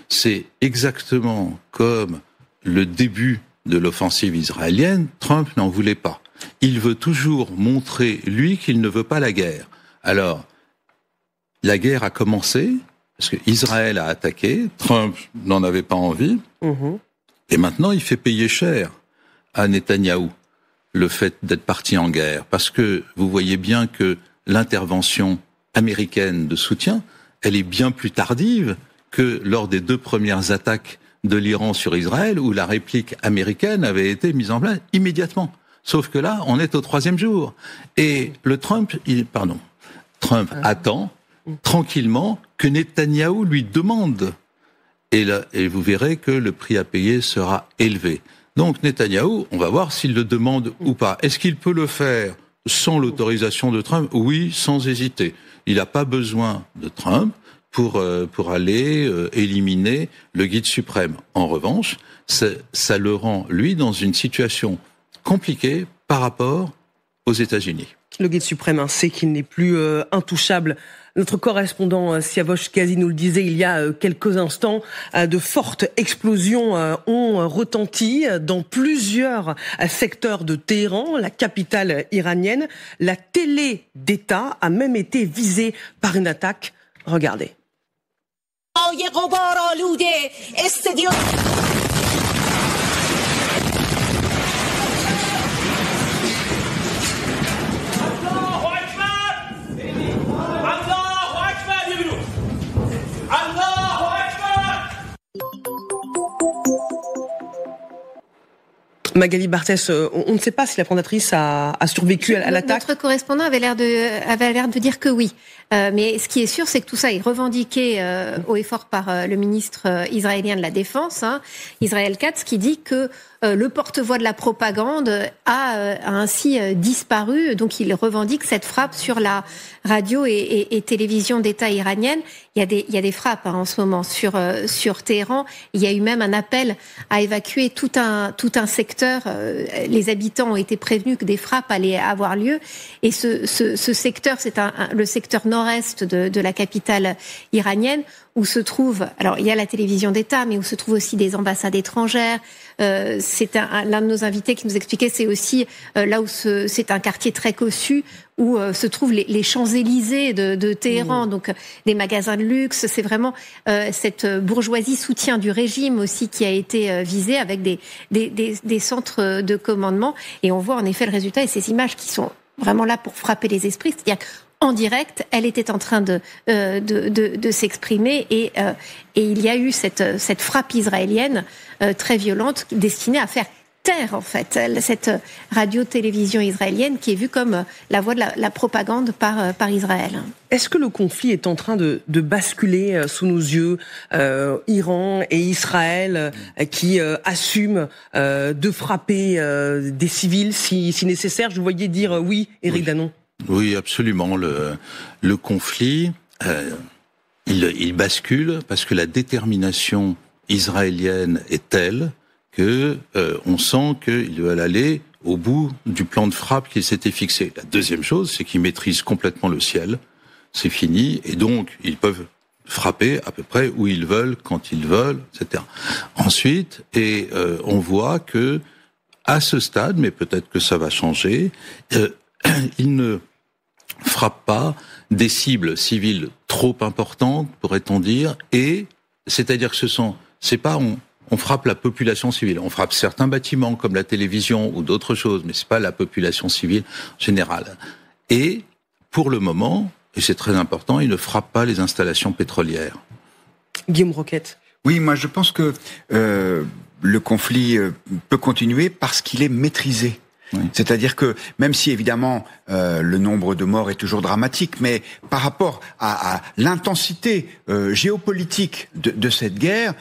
C'est exactement comme le début de l'offensive israélienne, Trump n'en voulait pas. Il veut toujours montrer, lui, qu'il ne veut pas la guerre. Alors, la guerre a commencé, parce qu'Israël a attaqué, Trump n'en avait pas envie, et maintenant il fait payer cher à Netanyahou le fait d'être parti en guerre, parce que vous voyez bien que l'intervention américaine de soutien, elle est bien plus tardive que lors des 2 premières attaques de l'Iran sur Israël, où la réplique américaine avait été mise en place immédiatement. Sauf que là, on est au 3e jour. Et Trump attend tranquillement que Netanyahou lui demande. Et vous verrez que le prix à payer sera élevé. Donc Netanyahou, on va voir s'il le demande ou pas. Est-ce qu'il peut le faire sans l'autorisation de Trump? Oui, sans hésiter. Il n'a pas besoin de Trump pour aller éliminer le guide suprême. En revanche, ça le rend, lui, dans une situation compliqué par rapport aux États-Unis. Le guide suprême sait qu'il n'est plus intouchable. Notre correspondant Siavosh Kazi nous le disait il y a quelques instants, de fortes explosions ont retenti dans plusieurs secteurs de Téhéran, la capitale iranienne. La télé d'État a même été visée par une attaque. Regardez. Magali Barthès, on ne sait pas si la présentatrice a survécu à l'attaque. Notre correspondant avait l'air de dire que oui. Mais ce qui est sûr, c'est que tout ça est revendiqué haut et fort par le ministre israélien de la Défense, Israël Katz, qui dit que le porte-voix de la propagande a ainsi disparu. Donc il revendique cette frappe sur la radio et télévision d'État iranienne. Il y a des frappes en ce moment sur Téhéran. Il y a eu même un appel à évacuer tout un secteur. Les habitants ont été prévenus que des frappes allaient avoir lieu. Et ce secteur, c'est le secteur nord-est de la capitale iranienne, où se trouve, alors il y a la télévision d'État, mais où se trouvent aussi des ambassades étrangères. C'est l'un de nos invités qui nous expliquait, c'est aussi là où c'est un quartier très cossu, où se trouvent les Champs-Élysées de Téhéran, donc des magasins de luxe. C'est vraiment cette bourgeoisie soutien du régime aussi qui a été visée avec des centres de commandement. Et on voit en effet le résultat et ces images qui sont vraiment là pour frapper les esprits. C'est-à-dire qu'en direct, elle était en train de s'exprimer et il y a eu cette frappe israélienne très violente destinée à faire taire en fait cette radio-télévision israélienne qui est vue comme la voix de la propagande par Israël. Est-ce que le conflit est en train de basculer sous nos yeux, Iran et Israël qui assument de frapper des civils si nécessaire? Je vous voyais dire oui, Éric Danon. Oui, absolument. Le conflit, il bascule parce que la détermination israélienne est telle que on sent qu'ils veulent aller au bout du plan de frappe qu'ils s'étaient fixé. La deuxième chose, c'est qu'ils maîtrisent complètement le ciel. C'est fini, et donc ils peuvent frapper à peu près où ils veulent, quand ils veulent, etc. Ensuite, on voit que à ce stade, mais peut-être que ça va changer, ils ne frappent pas des cibles civiles trop importantes, pourrait-on dire, et c'est-à-dire que c'est pas on frappe la population civile. On frappe certains bâtiments comme la télévision ou d'autres choses, mais c'est pas la population civile générale. Et pour le moment, et c'est très important, ils ne frappent pas les installations pétrolières. Guillaume Roquette. Oui, moi je pense que le conflit peut continuer parce qu'il est maîtrisé. Oui. C'est-à-dire que même si évidemment le nombre de morts est toujours dramatique, mais par rapport à l'intensité géopolitique de cette guerre,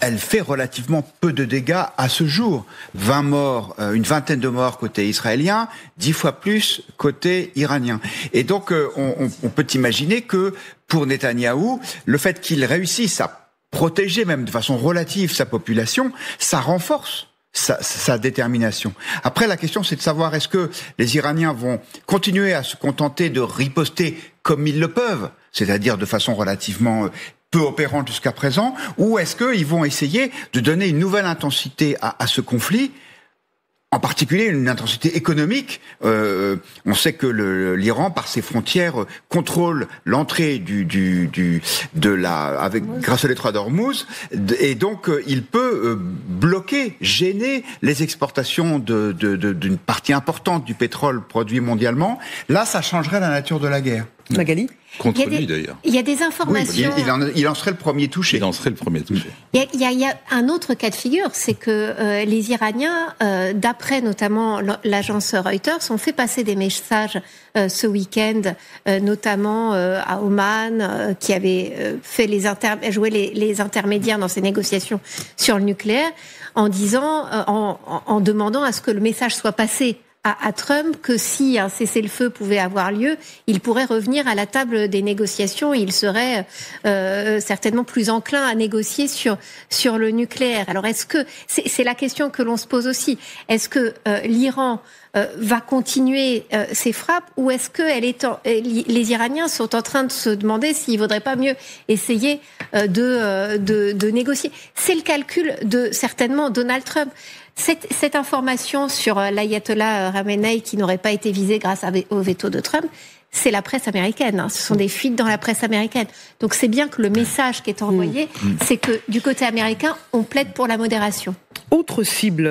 elle fait relativement peu de dégâts à ce jour. 20 morts, une vingtaine de morts côté israélien, 10 fois plus côté iranien. Et donc on peut imaginer que pour Netanyahou, le fait qu'il réussisse à protéger même de façon relative sa population, ça renforce sa détermination. Après, la question, c'est de savoir est-ce que les Iraniens vont continuer à se contenter de riposter comme ils le peuvent, c'est-à-dire de façon relativement peu opérante jusqu'à présent, ou est-ce qu'ils vont essayer de donner une nouvelle intensité à ce conflit, en particulier une intensité économique. On sait que l'Iran, par ses frontières, contrôle l'entrée grâce à l'étroit d'Ormuz, et donc il peut bloquer, gêner les exportations d'une partie importante du pétrole produit mondialement. Là, ça changerait la nature de la guerre. Magali ? Contre lui, d'ailleurs. Il y a des informations... Oui, il en serait le premier touché. Il en serait le premier touché. Il y a un autre cas de figure, c'est que les Iraniens, d'après notamment l'agence Reuters, ont fait passer des messages ce week-end, notamment à Oman, qui avait fait joué les intermédiaires dans ces négociations sur le nucléaire, en demandant à ce que le message soit passé à Trump que si un cessez-le-feu pouvait avoir lieu, il pourrait revenir à la table des négociations. Il serait certainement plus enclin à négocier sur le nucléaire. Alors est-ce que c'est la question que l'on se pose aussi. Est-ce que l'Iran va continuer ses frappes ou est-ce que les Iraniens sont en train de se demander s'il ne vaudrait pas mieux essayer de négocier. C'est le calcul de certainement Donald Trump. Cette information sur l'ayatollah Khamenei qui n'aurait pas été visé grâce au veto de Trump, c'est la presse américaine. Ce sont des fuites dans la presse américaine. Donc c'est bien que le message qui est envoyé, c'est que du côté américain, on plaide pour la modération. Autre cible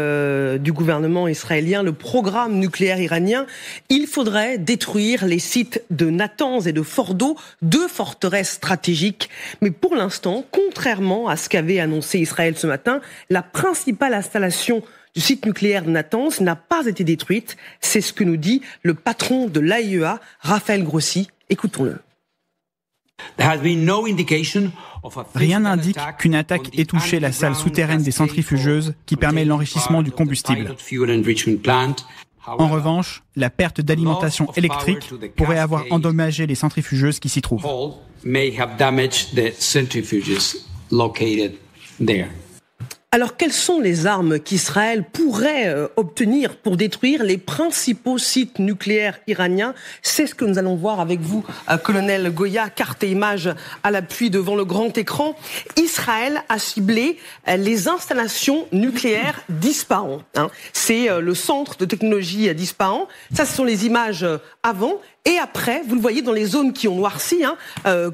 du gouvernement israélien, le programme nucléaire iranien. Il faudrait détruire les sites de Natanz et de Fordo, deux forteresses stratégiques. Mais pour l'instant, contrairement à ce qu'avait annoncé Israël ce matin, la principale installation du site nucléaire de Natanz n'a pas été détruite. C'est ce que nous dit le patron de l'AIEA, Raphaël Grossi. Écoutons-le. Rien n'indique qu'une attaque ait touché la salle souterraine des centrifugeuses qui permet l'enrichissement du combustible. En revanche, la perte d'alimentation électrique pourrait avoir endommagé les centrifugeuses qui s'y trouvent. Alors, quelles sont les armes qu'Israël pourrait obtenir pour détruire les principaux sites nucléaires iraniens ? C'est ce que nous allons voir avec vous, colonel Goya, carte et image à l'appui devant le grand écran. Israël a ciblé les installations nucléaires d'Ispahan. C'est le centre de technologie d'Ispahan. Ça, ce sont les images avant. Et après, vous le voyez dans les zones qui ont noirci,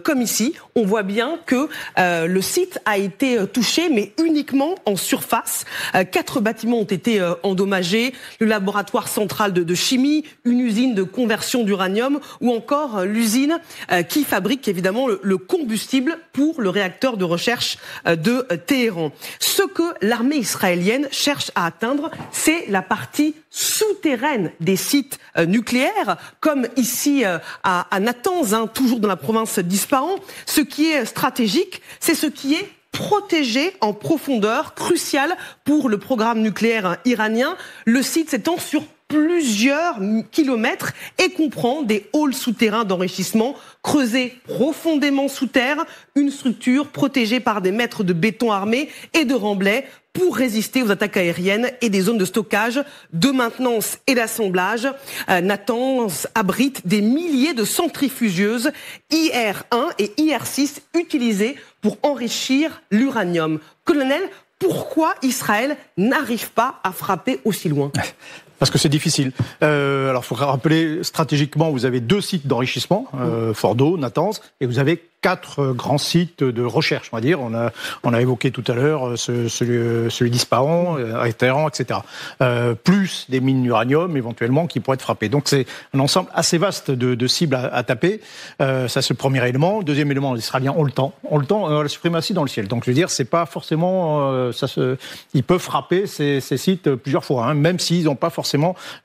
comme ici, on voit bien que le site a été touché, mais uniquement en surface. 4 bâtiments ont été endommagés, le laboratoire central de chimie, une usine de conversion d'uranium, ou encore l'usine qui fabrique évidemment le combustible pour le réacteur de recherche de Téhéran. Ce que l'armée israélienne cherche à atteindre, c'est la partie souterraine des sites nucléaires, comme ici à Natanz, toujours dans la province d'Ispahan. Ce qui est stratégique, c'est ce qui est protégé en profondeur, crucial pour le programme nucléaire iranien. Le site s'étend sur plusieurs kilomètres et comprend des halls souterrains d'enrichissement creusés profondément sous terre, une structure protégée par des mètres de béton armé et de remblais pour résister aux attaques aériennes et des zones de stockage, de maintenance et d'assemblage. Natanz abrite des milliers de centrifugeuses IR1 et IR6 utilisées pour enrichir l'uranium. Colonel, pourquoi Israël n'arrive pas à frapper aussi loin ? Parce que c'est difficile. Alors, il faut rappeler, stratégiquement, vous avez 2 sites d'enrichissement, Fordo, Natanz, et vous avez 4 grands sites de recherche, on va dire. On a évoqué tout à l'heure celui d'Ispahan, Téhéran, etc. Plus des mines d'uranium, éventuellement, qui pourraient être frappées. Donc, c'est un ensemble assez vaste de cibles à taper. Ça, c'est le premier élément. Deuxième élément, les Israéliens ont le temps. La suprématie dans le ciel. Donc, je veux dire, c'est pas forcément... ils peuvent frapper ces sites plusieurs fois, même s'ils n'ont pas forcément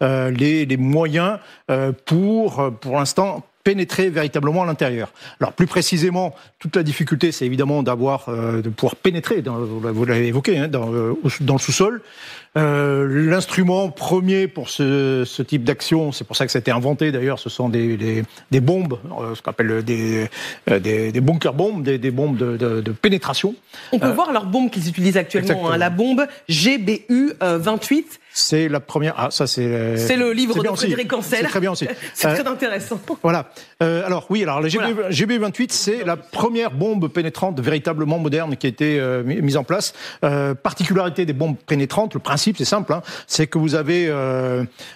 les moyens pour l'instant, pénétrer véritablement à l'intérieur. Alors plus précisément, toute la difficulté, c'est évidemment de pouvoir pénétrer, vous l'avez évoqué, dans le sous-sol. L'instrument premier pour ce type d'action, c'est pour ça que ça a été inventé d'ailleurs, ce sont des bombes, ce qu'on appelle des bunker bombes, des bombes de pénétration. On peut voir leur bombe qu'ils utilisent actuellement, la bombe GBU-28. C'est la première. Ah, ça c'est. C'est le livre de Frédéric Ancel. C'est très bien aussi. C'est très intéressant. Voilà. Alors la GBU-28, c'est la première bombe pénétrante véritablement moderne qui a été mise en place. Particularité des bombes pénétrantes, le principe c'est simple, c'est que vous avez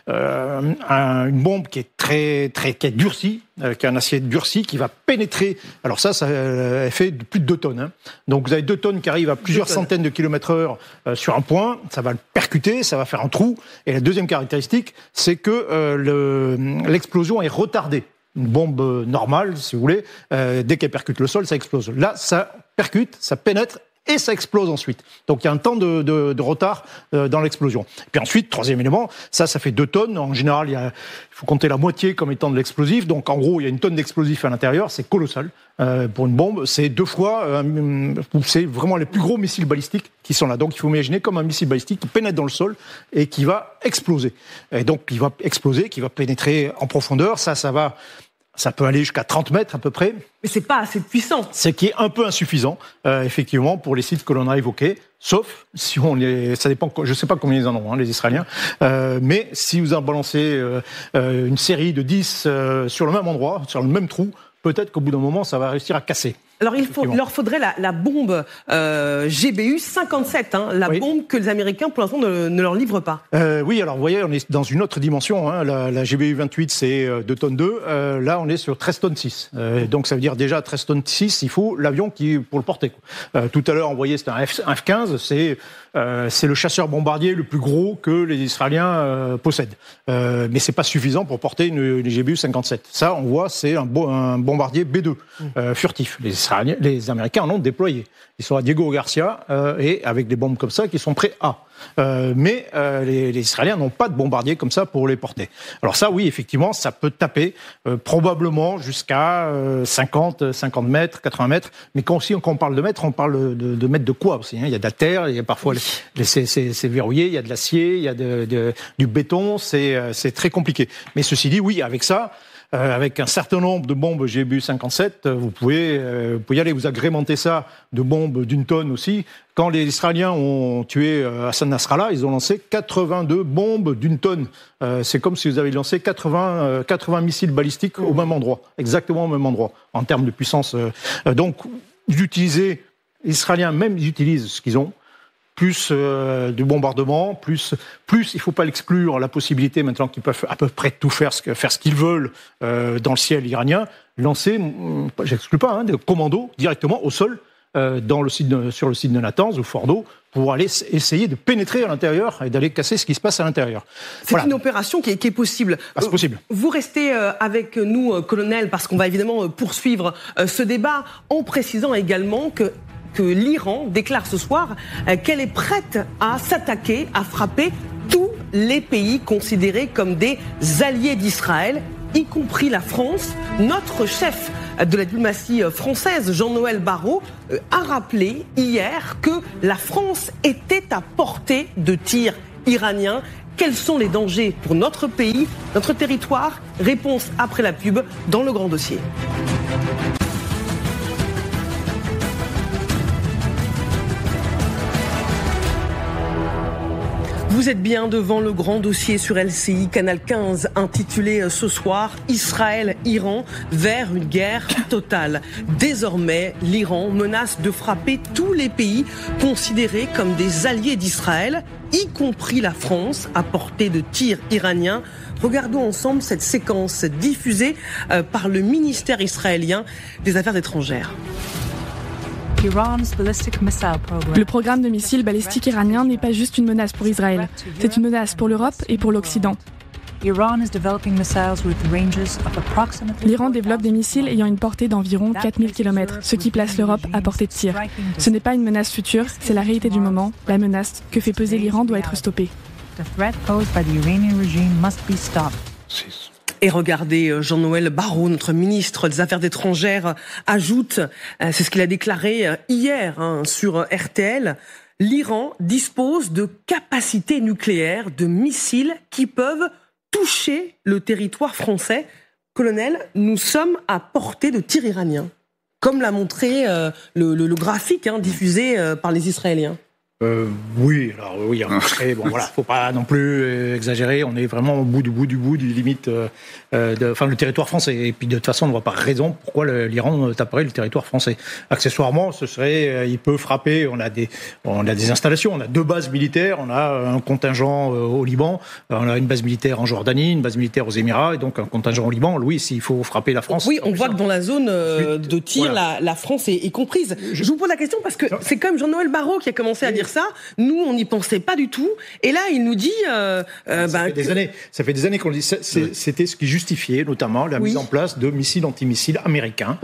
une bombe qui est qui est durcie, qui a un acier durci qui va pénétrer. Alors ça fait plus de 2 tonnes. Donc vous avez 2 tonnes qui arrivent à plusieurs centaines de kilomètres/heure sur un point. Ça va le percuter, ça va faire un trou. Et la deuxième caractéristique, c'est que l'explosion est retardée. Une bombe normale, si vous voulez, dès qu'elle percute le sol, ça explose. Là, ça percute, ça pénètre et ça explose ensuite. Donc il y a un temps de retard dans l'explosion. Puis ensuite, troisième élément, ça fait 2 tonnes. En général, il faut compter la moitié comme étant de l'explosif. Donc en gros, il y a 1 tonne d'explosif à l'intérieur, c'est colossal. Pour une bombe, c'est 2 fois, c'est vraiment les plus gros missiles balistiques qui sont là. Donc il faut imaginer comme un missile balistique qui pénètre dans le sol et qui va exploser. Et donc il va exploser, qui va pénétrer en profondeur. Ça peut aller jusqu'à 30 mètres à peu près. Mais c'est pas assez puissant. Ce qui est un peu insuffisant, effectivement, pour les sites que l'on a évoqués. Sauf si ça dépend, je ne sais pas combien ils en ont, les Israéliens, mais si vous en balancez une série de 10 sur le même endroit, sur le même trou, peut-être qu'au bout d'un moment, ça va réussir à casser. Alors il leur faudrait la bombe GBU 57, la bombe que les Américains pour l'instant ne leur livrent pas. Oui, alors vous voyez, on est dans une autre dimension. La GBU 28 c'est 2 tonnes 2, là on est sur 13 tonnes 6. Donc ça veut dire déjà 13 tonnes 6, il faut l'avion pour le porter. Tout à l'heure on voyait c'était un F-15, c'est le chasseur bombardier le plus gros que les Israéliens possèdent. Mais c'est pas suffisant pour porter une GBU 57. Ça on voit c'est un bombardier B2 furtif. Les Américains en ont déployé. Ils sont à Diego Garcia et avec des bombes comme ça qui sont prêts à. Mais les Israéliens n'ont pas de bombardiers comme ça pour les porter. Alors ça, oui, effectivement, ça peut taper probablement jusqu'à 50 mètres, 80 mètres. Mais quand on parle de mètres, on parle de mètres de quoi aussi, Il y a de la terre, il y a parfois c'est verrouillé, il y a de l'acier, il y a du béton, c'est très compliqué. Mais ceci dit, oui, avec ça, avec un certain nombre de bombes GBU 57, vous pouvez y aller, vous agrémenter ça de bombes d'1 tonne aussi. Quand les Israéliens ont tué Hassan Nasrallah, ils ont lancé 82 bombes d'1 tonne. C'est comme si vous avez lancé 80 missiles balistiques au même endroit, exactement au même endroit, en termes de puissance. Donc, les Israéliens même, ils utilisent ce qu'ils ont. Plus du bombardement, plus il ne faut pas l'exclure, la possibilité maintenant qu'ils peuvent à peu près tout faire ce qu'ils veulent dans le ciel iranien, lancer, j'exclus pas, des commandos directement au sol sur le site de Natanz ou Fordo pour aller essayer de pénétrer à l'intérieur et d'aller casser ce qui se passe à l'intérieur. C'est une opération qui est possible. C'est possible. Vous restez avec nous, colonel, parce qu'on va évidemment poursuivre ce débat en précisant également que l'Iran déclare ce soir qu'elle est prête à s'attaquer, à frapper tous les pays considérés comme des alliés d'Israël, y compris la France. Notre chef de la diplomatie française, Jean-Noël Barrot, a rappelé hier que la France était à portée de tir iranien. Quels sont les dangers pour notre pays, notre territoire? Réponse après la pub dans le grand dossier. Vous êtes bien devant le grand dossier sur LCI, Canal 15, intitulé ce soir « Israël-Iran vers une guerre totale ». Désormais, l'Iran menace de frapper tous les pays considérés comme des alliés d'Israël, y compris la France, à portée de tir iranien. Regardons ensemble cette séquence diffusée par le ministère israélien des Affaires étrangères. Le programme de missiles balistiques iranien n'est pas juste une menace pour Israël, c'est une menace pour l'Europe et pour l'Occident. L'Iran développe des missiles ayant une portée d'environ 4000 km, ce qui place l'Europe à portée de tir. Ce n'est pas une menace future, c'est la réalité du moment. La menace que fait peser l'Iran doit être stoppée. Et regardez, Jean-Noël Barrot, notre ministre des Affaires étrangères, ajoute, c'est ce qu'il a déclaré hier sur RTL, l'Iran dispose de capacités nucléaires, de missiles qui peuvent toucher le territoire français. Colonel, nous sommes à portée de tir iranien, comme l'a montré le graphique diffusé par les Israéliens. Oui, après, faut pas non plus exagérer, on est vraiment au bout du limite, le territoire français. Et puis de toute façon, on ne voit pas raison pourquoi l'Iran taperait le territoire français. Accessoirement, il peut frapper, on a des installations, on a 2 bases militaires, on a un contingent au Liban, on a une base militaire en Jordanie, une base militaire aux Émirats, et donc un contingent au Liban. Oui, s'il faut frapper la France. Oui, on voit que dans la zone de tir, la France est comprise. Je vous pose la question parce que c'est quand même Jean-Noël Barrot qui a commencé à dire faire ça. Nous, on n'y pensait pas du tout. Et là, il nous dit... ça fait des années qu'on dit c'était ce qui justifiait notamment la mise en place de missiles antimissiles américains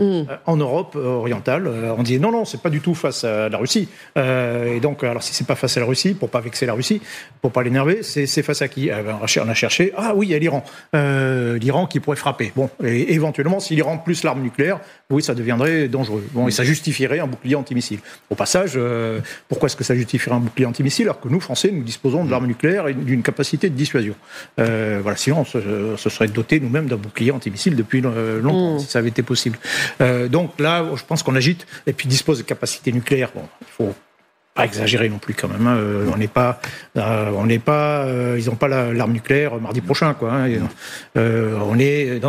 en Europe orientale. On disait non, c'est pas du tout face à la Russie. Et donc, alors si c'est pas face à la Russie, pour pas vexer la Russie, pour pas l'énerver, c'est face à qui? On a cherché, il y a l'Iran. L'Iran qui pourrait frapper. Bon, et éventuellement, si l'Iran plus l'arme nucléaire, oui, ça deviendrait dangereux. Bon, et ça justifierait un bouclier antimissile. Au passage, pourquoi est-ce que ça justifierait un bouclier antimissile alors que nous, Français, nous disposons de l'arme nucléaire et d'une capacité de dissuasion. Sinon, on se serait doté nous-mêmes d'un bouclier antimissile depuis longtemps, si ça avait été possible. Donc là, je pense qu'on agite, et puis dispose de capacités nucléaires. Bon, il faut pas exagérer non plus quand même. Ils n'ont pas l'arme nucléaire mardi prochain, quoi. On est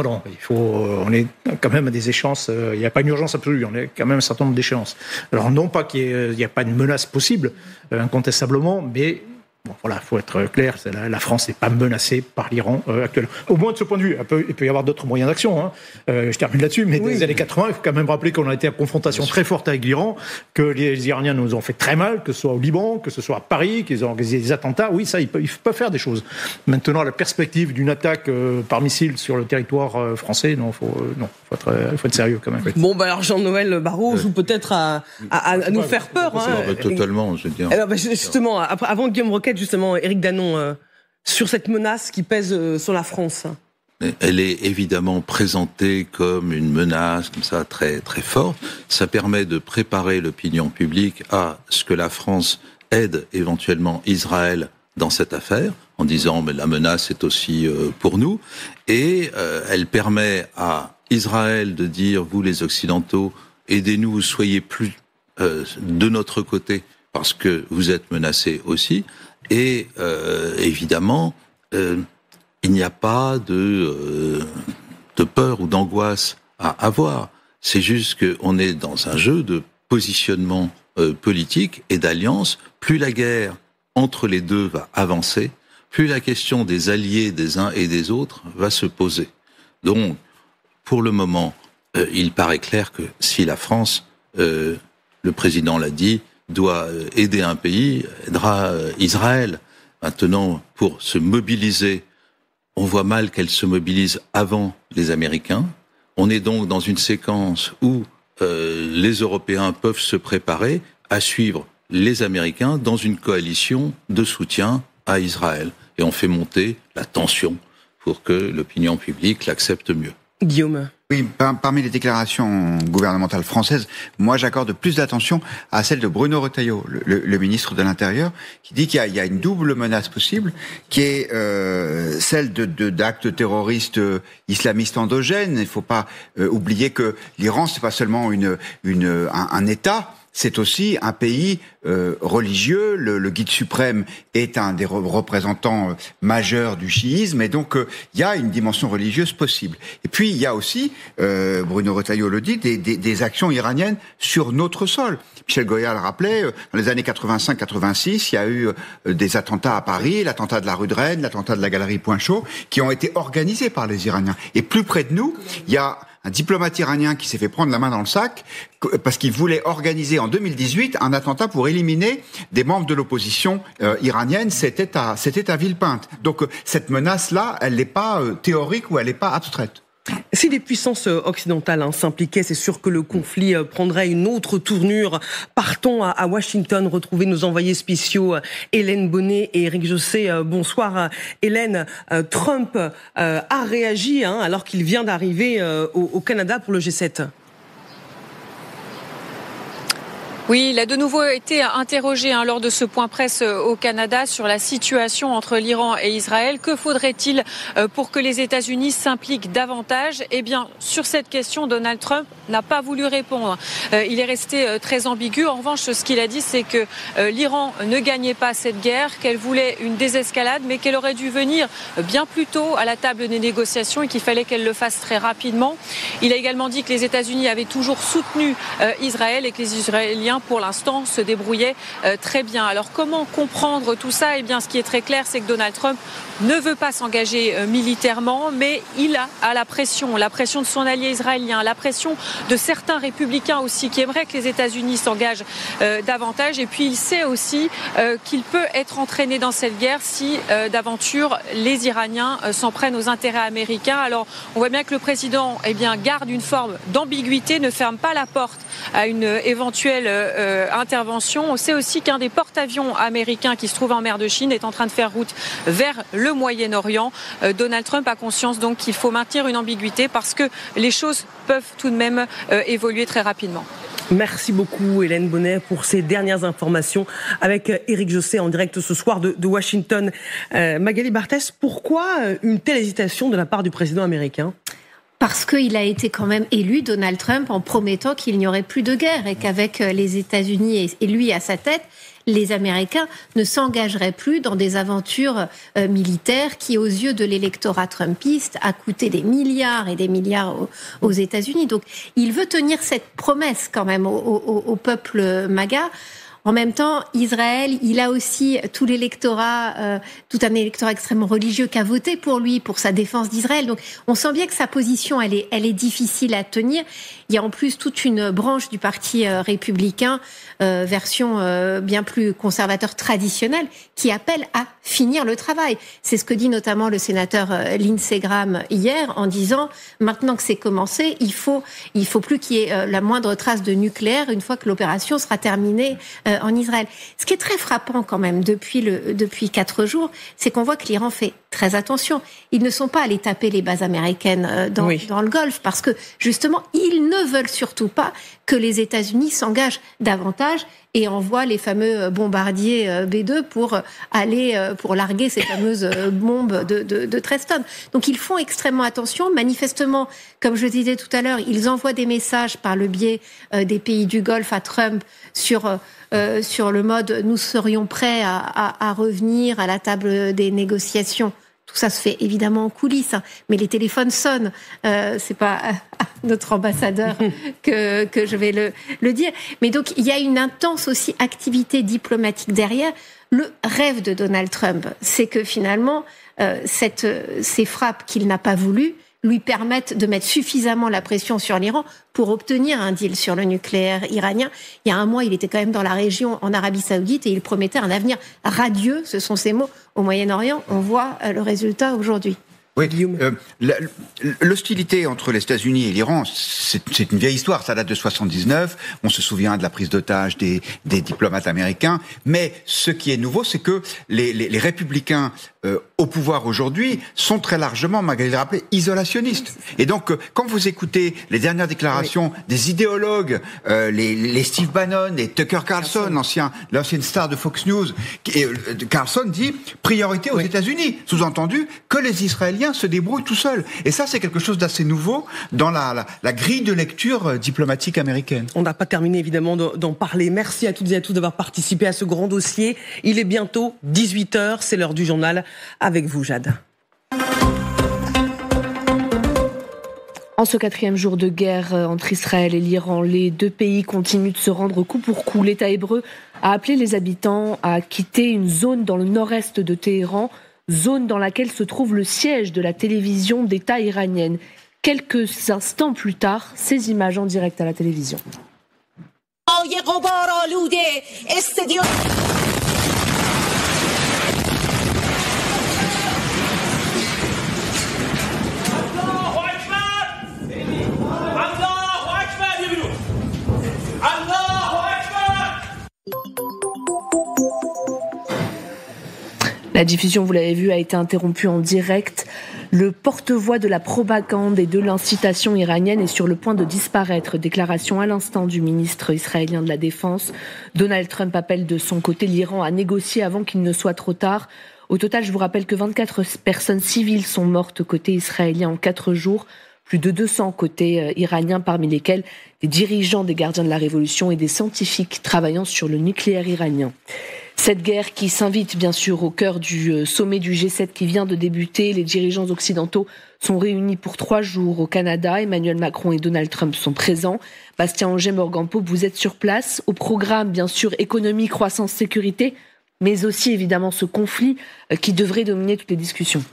quand même à des échéances. Il n'y a pas une urgence absolue. On est quand même à un certain nombre d'échéances. Alors non pas qu'il n'y a pas de menace possible, incontestablement, mais il faut être clair, la France n'est pas menacée par l'Iran actuellement. Au moins de ce point de vue. Il peut y avoir d'autres moyens d'action. Je termine là-dessus, mais dans les années 80, il faut quand même rappeler qu'on a été en confrontation très forte avec l'Iran, que les Iraniens nous ont fait très mal, que ce soit au Liban, que ce soit à Paris, qu'ils ont organisé des attentats. Oui, ça, ils peuvent faire des choses. Maintenant, la perspective d'une attaque par missile sur le territoire français, faut être sérieux quand même. Bon, alors Jean-Noël Barrot joue peut-être à nous faire peur. Totalement, je veux dire. Justement, avant Guillaume Roquette, justement, Éric Danon, sur cette menace qui pèse sur la France. Elle est évidemment présentée comme une menace, comme ça, très, très forte. Ça permet de préparer l'opinion publique à ce que la France aide éventuellement Israël dans cette affaire, en disant mais la menace est aussi pour nous. Et elle permet à Israël de dire, vous les Occidentaux, aidez-nous, soyez plus de notre côté, parce que vous êtes menacés aussi. Et évidemment, il n'y a pas de peur ou d'angoisse à avoir. C'est juste qu'on est dans un jeu de positionnement politique et d'alliance. Plus la guerre entre les deux va avancer, plus la question des alliés des uns et des autres va se poser. Donc, pour le moment, il paraît clair que si la France, le président l'a dit, doit aider un pays, aidera Israël. Maintenant, pour se mobiliser, on voit mal qu'elle se mobilise avant les Américains. On est donc dans une séquence où les Européens peuvent se préparer à suivre les Américains dans une coalition de soutien à Israël. Et on fait monter la tension pour que l'opinion publique l'accepte mieux. Guillaume. Oui, parmi les déclarations gouvernementales françaises, moi j'accorde plus d'attention à celle de Bruno Retailleau, le ministre de l'Intérieur, qui dit qu'il y a une double menace possible, qui est celle d'actes terroristes islamistes endogènes. Il ne faut pas oublier que l'Iran, c'est pas seulement un État, c'est aussi un pays religieux. Le guide suprême est un des représentants majeurs du chiisme, et donc il y a une dimension religieuse possible. Et puis il y a aussi, Bruno Retailleau le dit, des actions iraniennes sur notre sol. Michel Goya le rappelait, dans les années 85-86, il y a eu des attentats à Paris, l'attentat de la rue de Rennes, l'attentat de la galerie Point-Chaud, qui ont été organisés par les Iraniens. Et plus près de nous, il y a un diplomate iranien qui s'est fait prendre la main dans le sac parce qu'il voulait organiser en 2018 un attentat pour éliminer des membres de l'opposition iranienne. C'était à Villepinte. Donc cette menace-là, elle n'est pas théorique ou elle n'est pas abstraite. Si les puissances occidentales s'impliquaient, c'est sûr que le conflit prendrait une autre tournure. Partons à Washington, retrouver nos envoyés spéciaux Hélène Bonnet et Éric Josset. Bonsoir Hélène. Trump a réagi alors qu'il vient d'arriver au Canada pour le G7. Oui, il a de nouveau été interrogé lors de ce point presse au Canada sur la situation entre l'Iran et Israël. Que faudrait-il pour que les États-Unis s'impliquent davantage ? Eh bien, sur cette question, Donald Trump n'a pas voulu répondre. Il est resté très ambigu. En revanche, ce qu'il a dit, c'est que l'Iran ne gagnait pas cette guerre, qu'elle voulait une désescalade, mais qu'elle aurait dû venir bien plus tôt à la table des négociations et qu'il fallait qu'elle le fasse très rapidement. Il a également dit que les États-Unis avaient toujours soutenu Israël et que les Israéliens Israéliens, pour l'instant, se débrouillaient très bien. Alors comment comprendre tout ça ? Eh bien, ce qui est très clair, c'est que Donald Trump ne veut pas s'engager militairement, mais il a la pression de son allié israélien, la pression de certains républicains aussi qui aimeraient que les États-Unis s'engagent davantage. Et puis il sait aussi qu'il peut être entraîné dans cette guerre si d'aventure les Iraniens s'en prennent aux intérêts américains. Alors on voit bien que le président garde une forme d'ambiguïté, ne ferme pas la porte à une éventuelle intervention. On sait aussi qu'un des porte-avions américains qui se trouve en mer de Chine est en train de faire route vers le Moyen-Orient. Donald Trump a conscience donc qu'il faut maintenir une ambiguïté parce que les choses peuvent tout de même évoluer très rapidement. Merci beaucoup Hélène Bonnet pour ces dernières informations avec Éric Josset en direct ce soir de Washington. Magali Barthès, pourquoi une telle hésitation de la part du président américain ? Parce qu'il a été quand même élu, Donald Trump, en promettant qu'il n'y aurait plus de guerre et qu'avec les États-Unis et lui à sa tête, les Américains ne s'engageraient plus dans des aventures militaires qui, aux yeux de l'électorat trumpiste, a coûté des milliards et des milliards aux États-Unis. Donc, il veut tenir cette promesse quand même au peuple MAGA. En même temps, Israël, il a aussi tout l'électorat, tout un électorat extrêmement religieux qui a voté pour lui, pour sa défense d'Israël. Donc, on sent bien que sa position, elle est difficile à tenir. Il y a en plus toute une branche du parti républicain, version bien plus conservateur traditionnelle, qui appelle à finir le travail. C'est ce que dit notamment le sénateur Lindsey Graham hier, en disant maintenant que c'est commencé, il faut plus qu'il y ait la moindre trace de nucléaire une fois que l'opération sera terminée en Israël. Ce qui est très frappant quand même depuis 4 jours, c'est qu'on voit que l'Iran fait très attention. Ils ne sont pas allés taper les bases américaines dans le Golfe parce que justement, ils ne veulent surtout pas que les États-Unis s'engagent davantage et envoient les fameux bombardiers B-2 pour larguer ces fameuses bombes de 13 tonnes. Donc ils font extrêmement attention. Manifestement, comme je disais tout à l'heure, ils envoient des messages par le biais des pays du Golfe à Trump sur le mode nous serions prêts à revenir à la table des négociations. Tout ça se fait évidemment en coulisses, hein, mais les téléphones sonnent. C'est pas à notre ambassadeur que je vais le dire. Mais donc il y a une intense aussi activité diplomatique derrière. Le rêve de Donald Trump, c'est que finalement ces frappes qu'il n'a pas voulues lui permettent de mettre suffisamment la pression sur l'Iran pour obtenir un deal sur le nucléaire iranien. Il y a un mois, il était quand même dans la région en Arabie Saoudite et il promettait un avenir radieux, ce sont ses mots, au Moyen-Orient. On voit le résultat aujourd'hui. Oui, l'hostilité entre les États-Unis et l'Iran, c'est une vieille histoire, ça date de 79, on se souvient de la prise d'otage des diplomates américains, mais ce qui est nouveau, c'est que les républicains au pouvoir aujourd'hui sont très largement, Magali l'a rappelé, isolationnistes. Et donc, quand vous écoutez les dernières déclarations des idéologues, les Steve Bannon et Tucker Carlson, l'ancienne star de Fox News, Carlson dit priorité aux États-Unis, sous-entendu que les Israéliens se débrouillent tout seuls. Et ça, c'est quelque chose d'assez nouveau dans la grille de lecture diplomatique américaine. On n'a pas terminé évidemment d'en parler. Merci à toutes et à tous d'avoir participé à ce grand dossier. Il est bientôt 18h, c'est l'heure du journal. Avec vous, Jade. En ce 4e jour de guerre entre Israël et l'Iran, les deux pays continuent de se rendre coup pour coup. L'État hébreu a appelé les habitants à quitter une zone dans le nord-est de Téhéran, zone dans laquelle se trouve le siège de la télévision d'État iranienne. Quelques instants plus tard, ces images en direct à la télévision. La diffusion, vous l'avez vu, a été interrompue en direct. Le porte-voix de la propagande et de l'incitation iranienne est sur le point de disparaître. Déclaration à l'instant du ministre israélien de la Défense. Donald Trump appelle de son côté l'Iran à négocier avant qu'il ne soit trop tard. Au total, je vous rappelle que 24 personnes civiles sont mortes côté israélien en 4 jours. Plus de 200 côté iranien, parmi lesquels des dirigeants des gardiens de la révolution et des scientifiques travaillant sur le nucléaire iranien. Cette guerre qui s'invite bien sûr au cœur du sommet du G7 qui vient de débuter. Les dirigeants occidentaux sont réunis pour 3 jours au Canada. Emmanuel Macron et Donald Trump sont présents. Bastien Auger, Morgan Pope, vous êtes sur place. Au programme, bien sûr, économie, croissance, sécurité, mais aussi évidemment ce conflit qui devrait dominer toutes les discussions.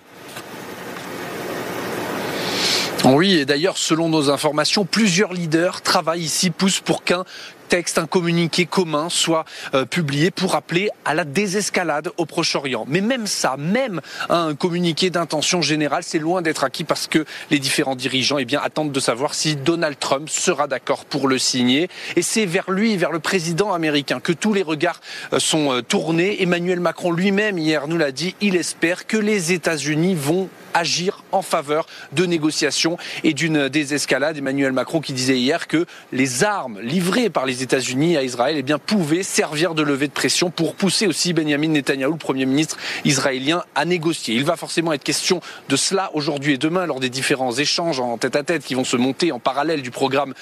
Oui, et d'ailleurs, selon nos informations, plusieurs leaders travaillent ici, poussent pour qu'un texte, un communiqué commun soit publié pour appeler à la désescalade au Proche-Orient. Mais même ça, même un communiqué d'intention générale, c'est loin d'être acquis parce que les différents dirigeants attendent de savoir si Donald Trump sera d'accord pour le signer. Et c'est vers lui, vers le président américain, que tous les regards sont tournés. Emmanuel Macron lui-même, hier, nous l'a dit, il espère que les États-Unis vont agir en faveur de négociations et d'une désescalade. Emmanuel Macron qui disait hier que les armes livrées par les États-Unis à Israël pouvaient servir de levée de pression pour pousser aussi Benyamin Netanyahou, le Premier ministre israélien, à négocier. Il va forcément être question de cela aujourd'hui et demain lors des différents échanges en tête-à-tête qui vont se monter en parallèle du programme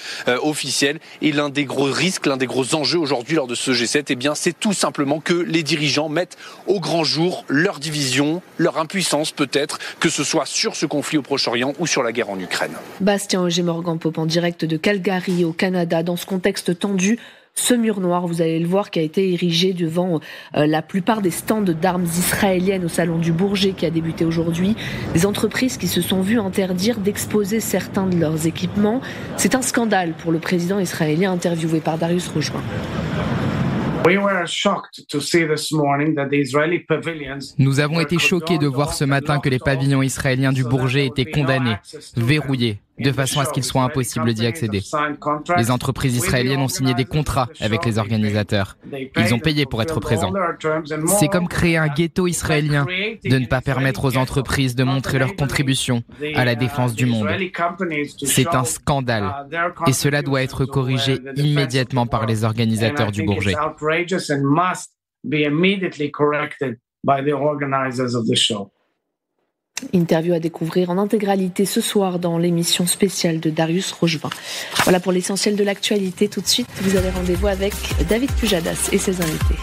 officiel. Et l'un des gros risques, l'un des gros enjeux aujourd'hui lors de ce G7, c'est tout simplement que les dirigeants mettent au grand jour leur division, leur impuissance peut-être, que ce soit sur ce conflit au Proche-Orient ou sur la guerre en Ukraine. Bastien Auger, Morgan Pope en direct de Calgary au Canada. Dans ce contexte tendu, ce mur noir, vous allez le voir, qui a été érigé devant la plupart des stands d'armes israéliennes au salon du Bourget qui a débuté aujourd'hui. Des entreprises qui se sont vues interdire d'exposer certains de leurs équipements. C'est un scandale pour le président israélien interviewé par Darius Rochman. Nous avons été choqués de voir ce matin que les pavillons israéliens du Bourget étaient condamnés, verrouillés, de façon à ce qu'il soit impossible d'y accéder. Les entreprises israéliennes ont signé des contrats avec les organisateurs. Ils ont payé pour être présents. C'est comme créer un ghetto israélien, de ne pas permettre aux entreprises de montrer leur contribution à la défense du monde. C'est un scandale et cela doit être corrigé immédiatement par les organisateurs du Bourget. Interview à découvrir en intégralité ce soir dans l'émission spéciale de Darius Rochevin. Voilà pour l'essentiel de l'actualité. Tout de suite, vous avez rendez-vous avec David Pujadas et ses invités.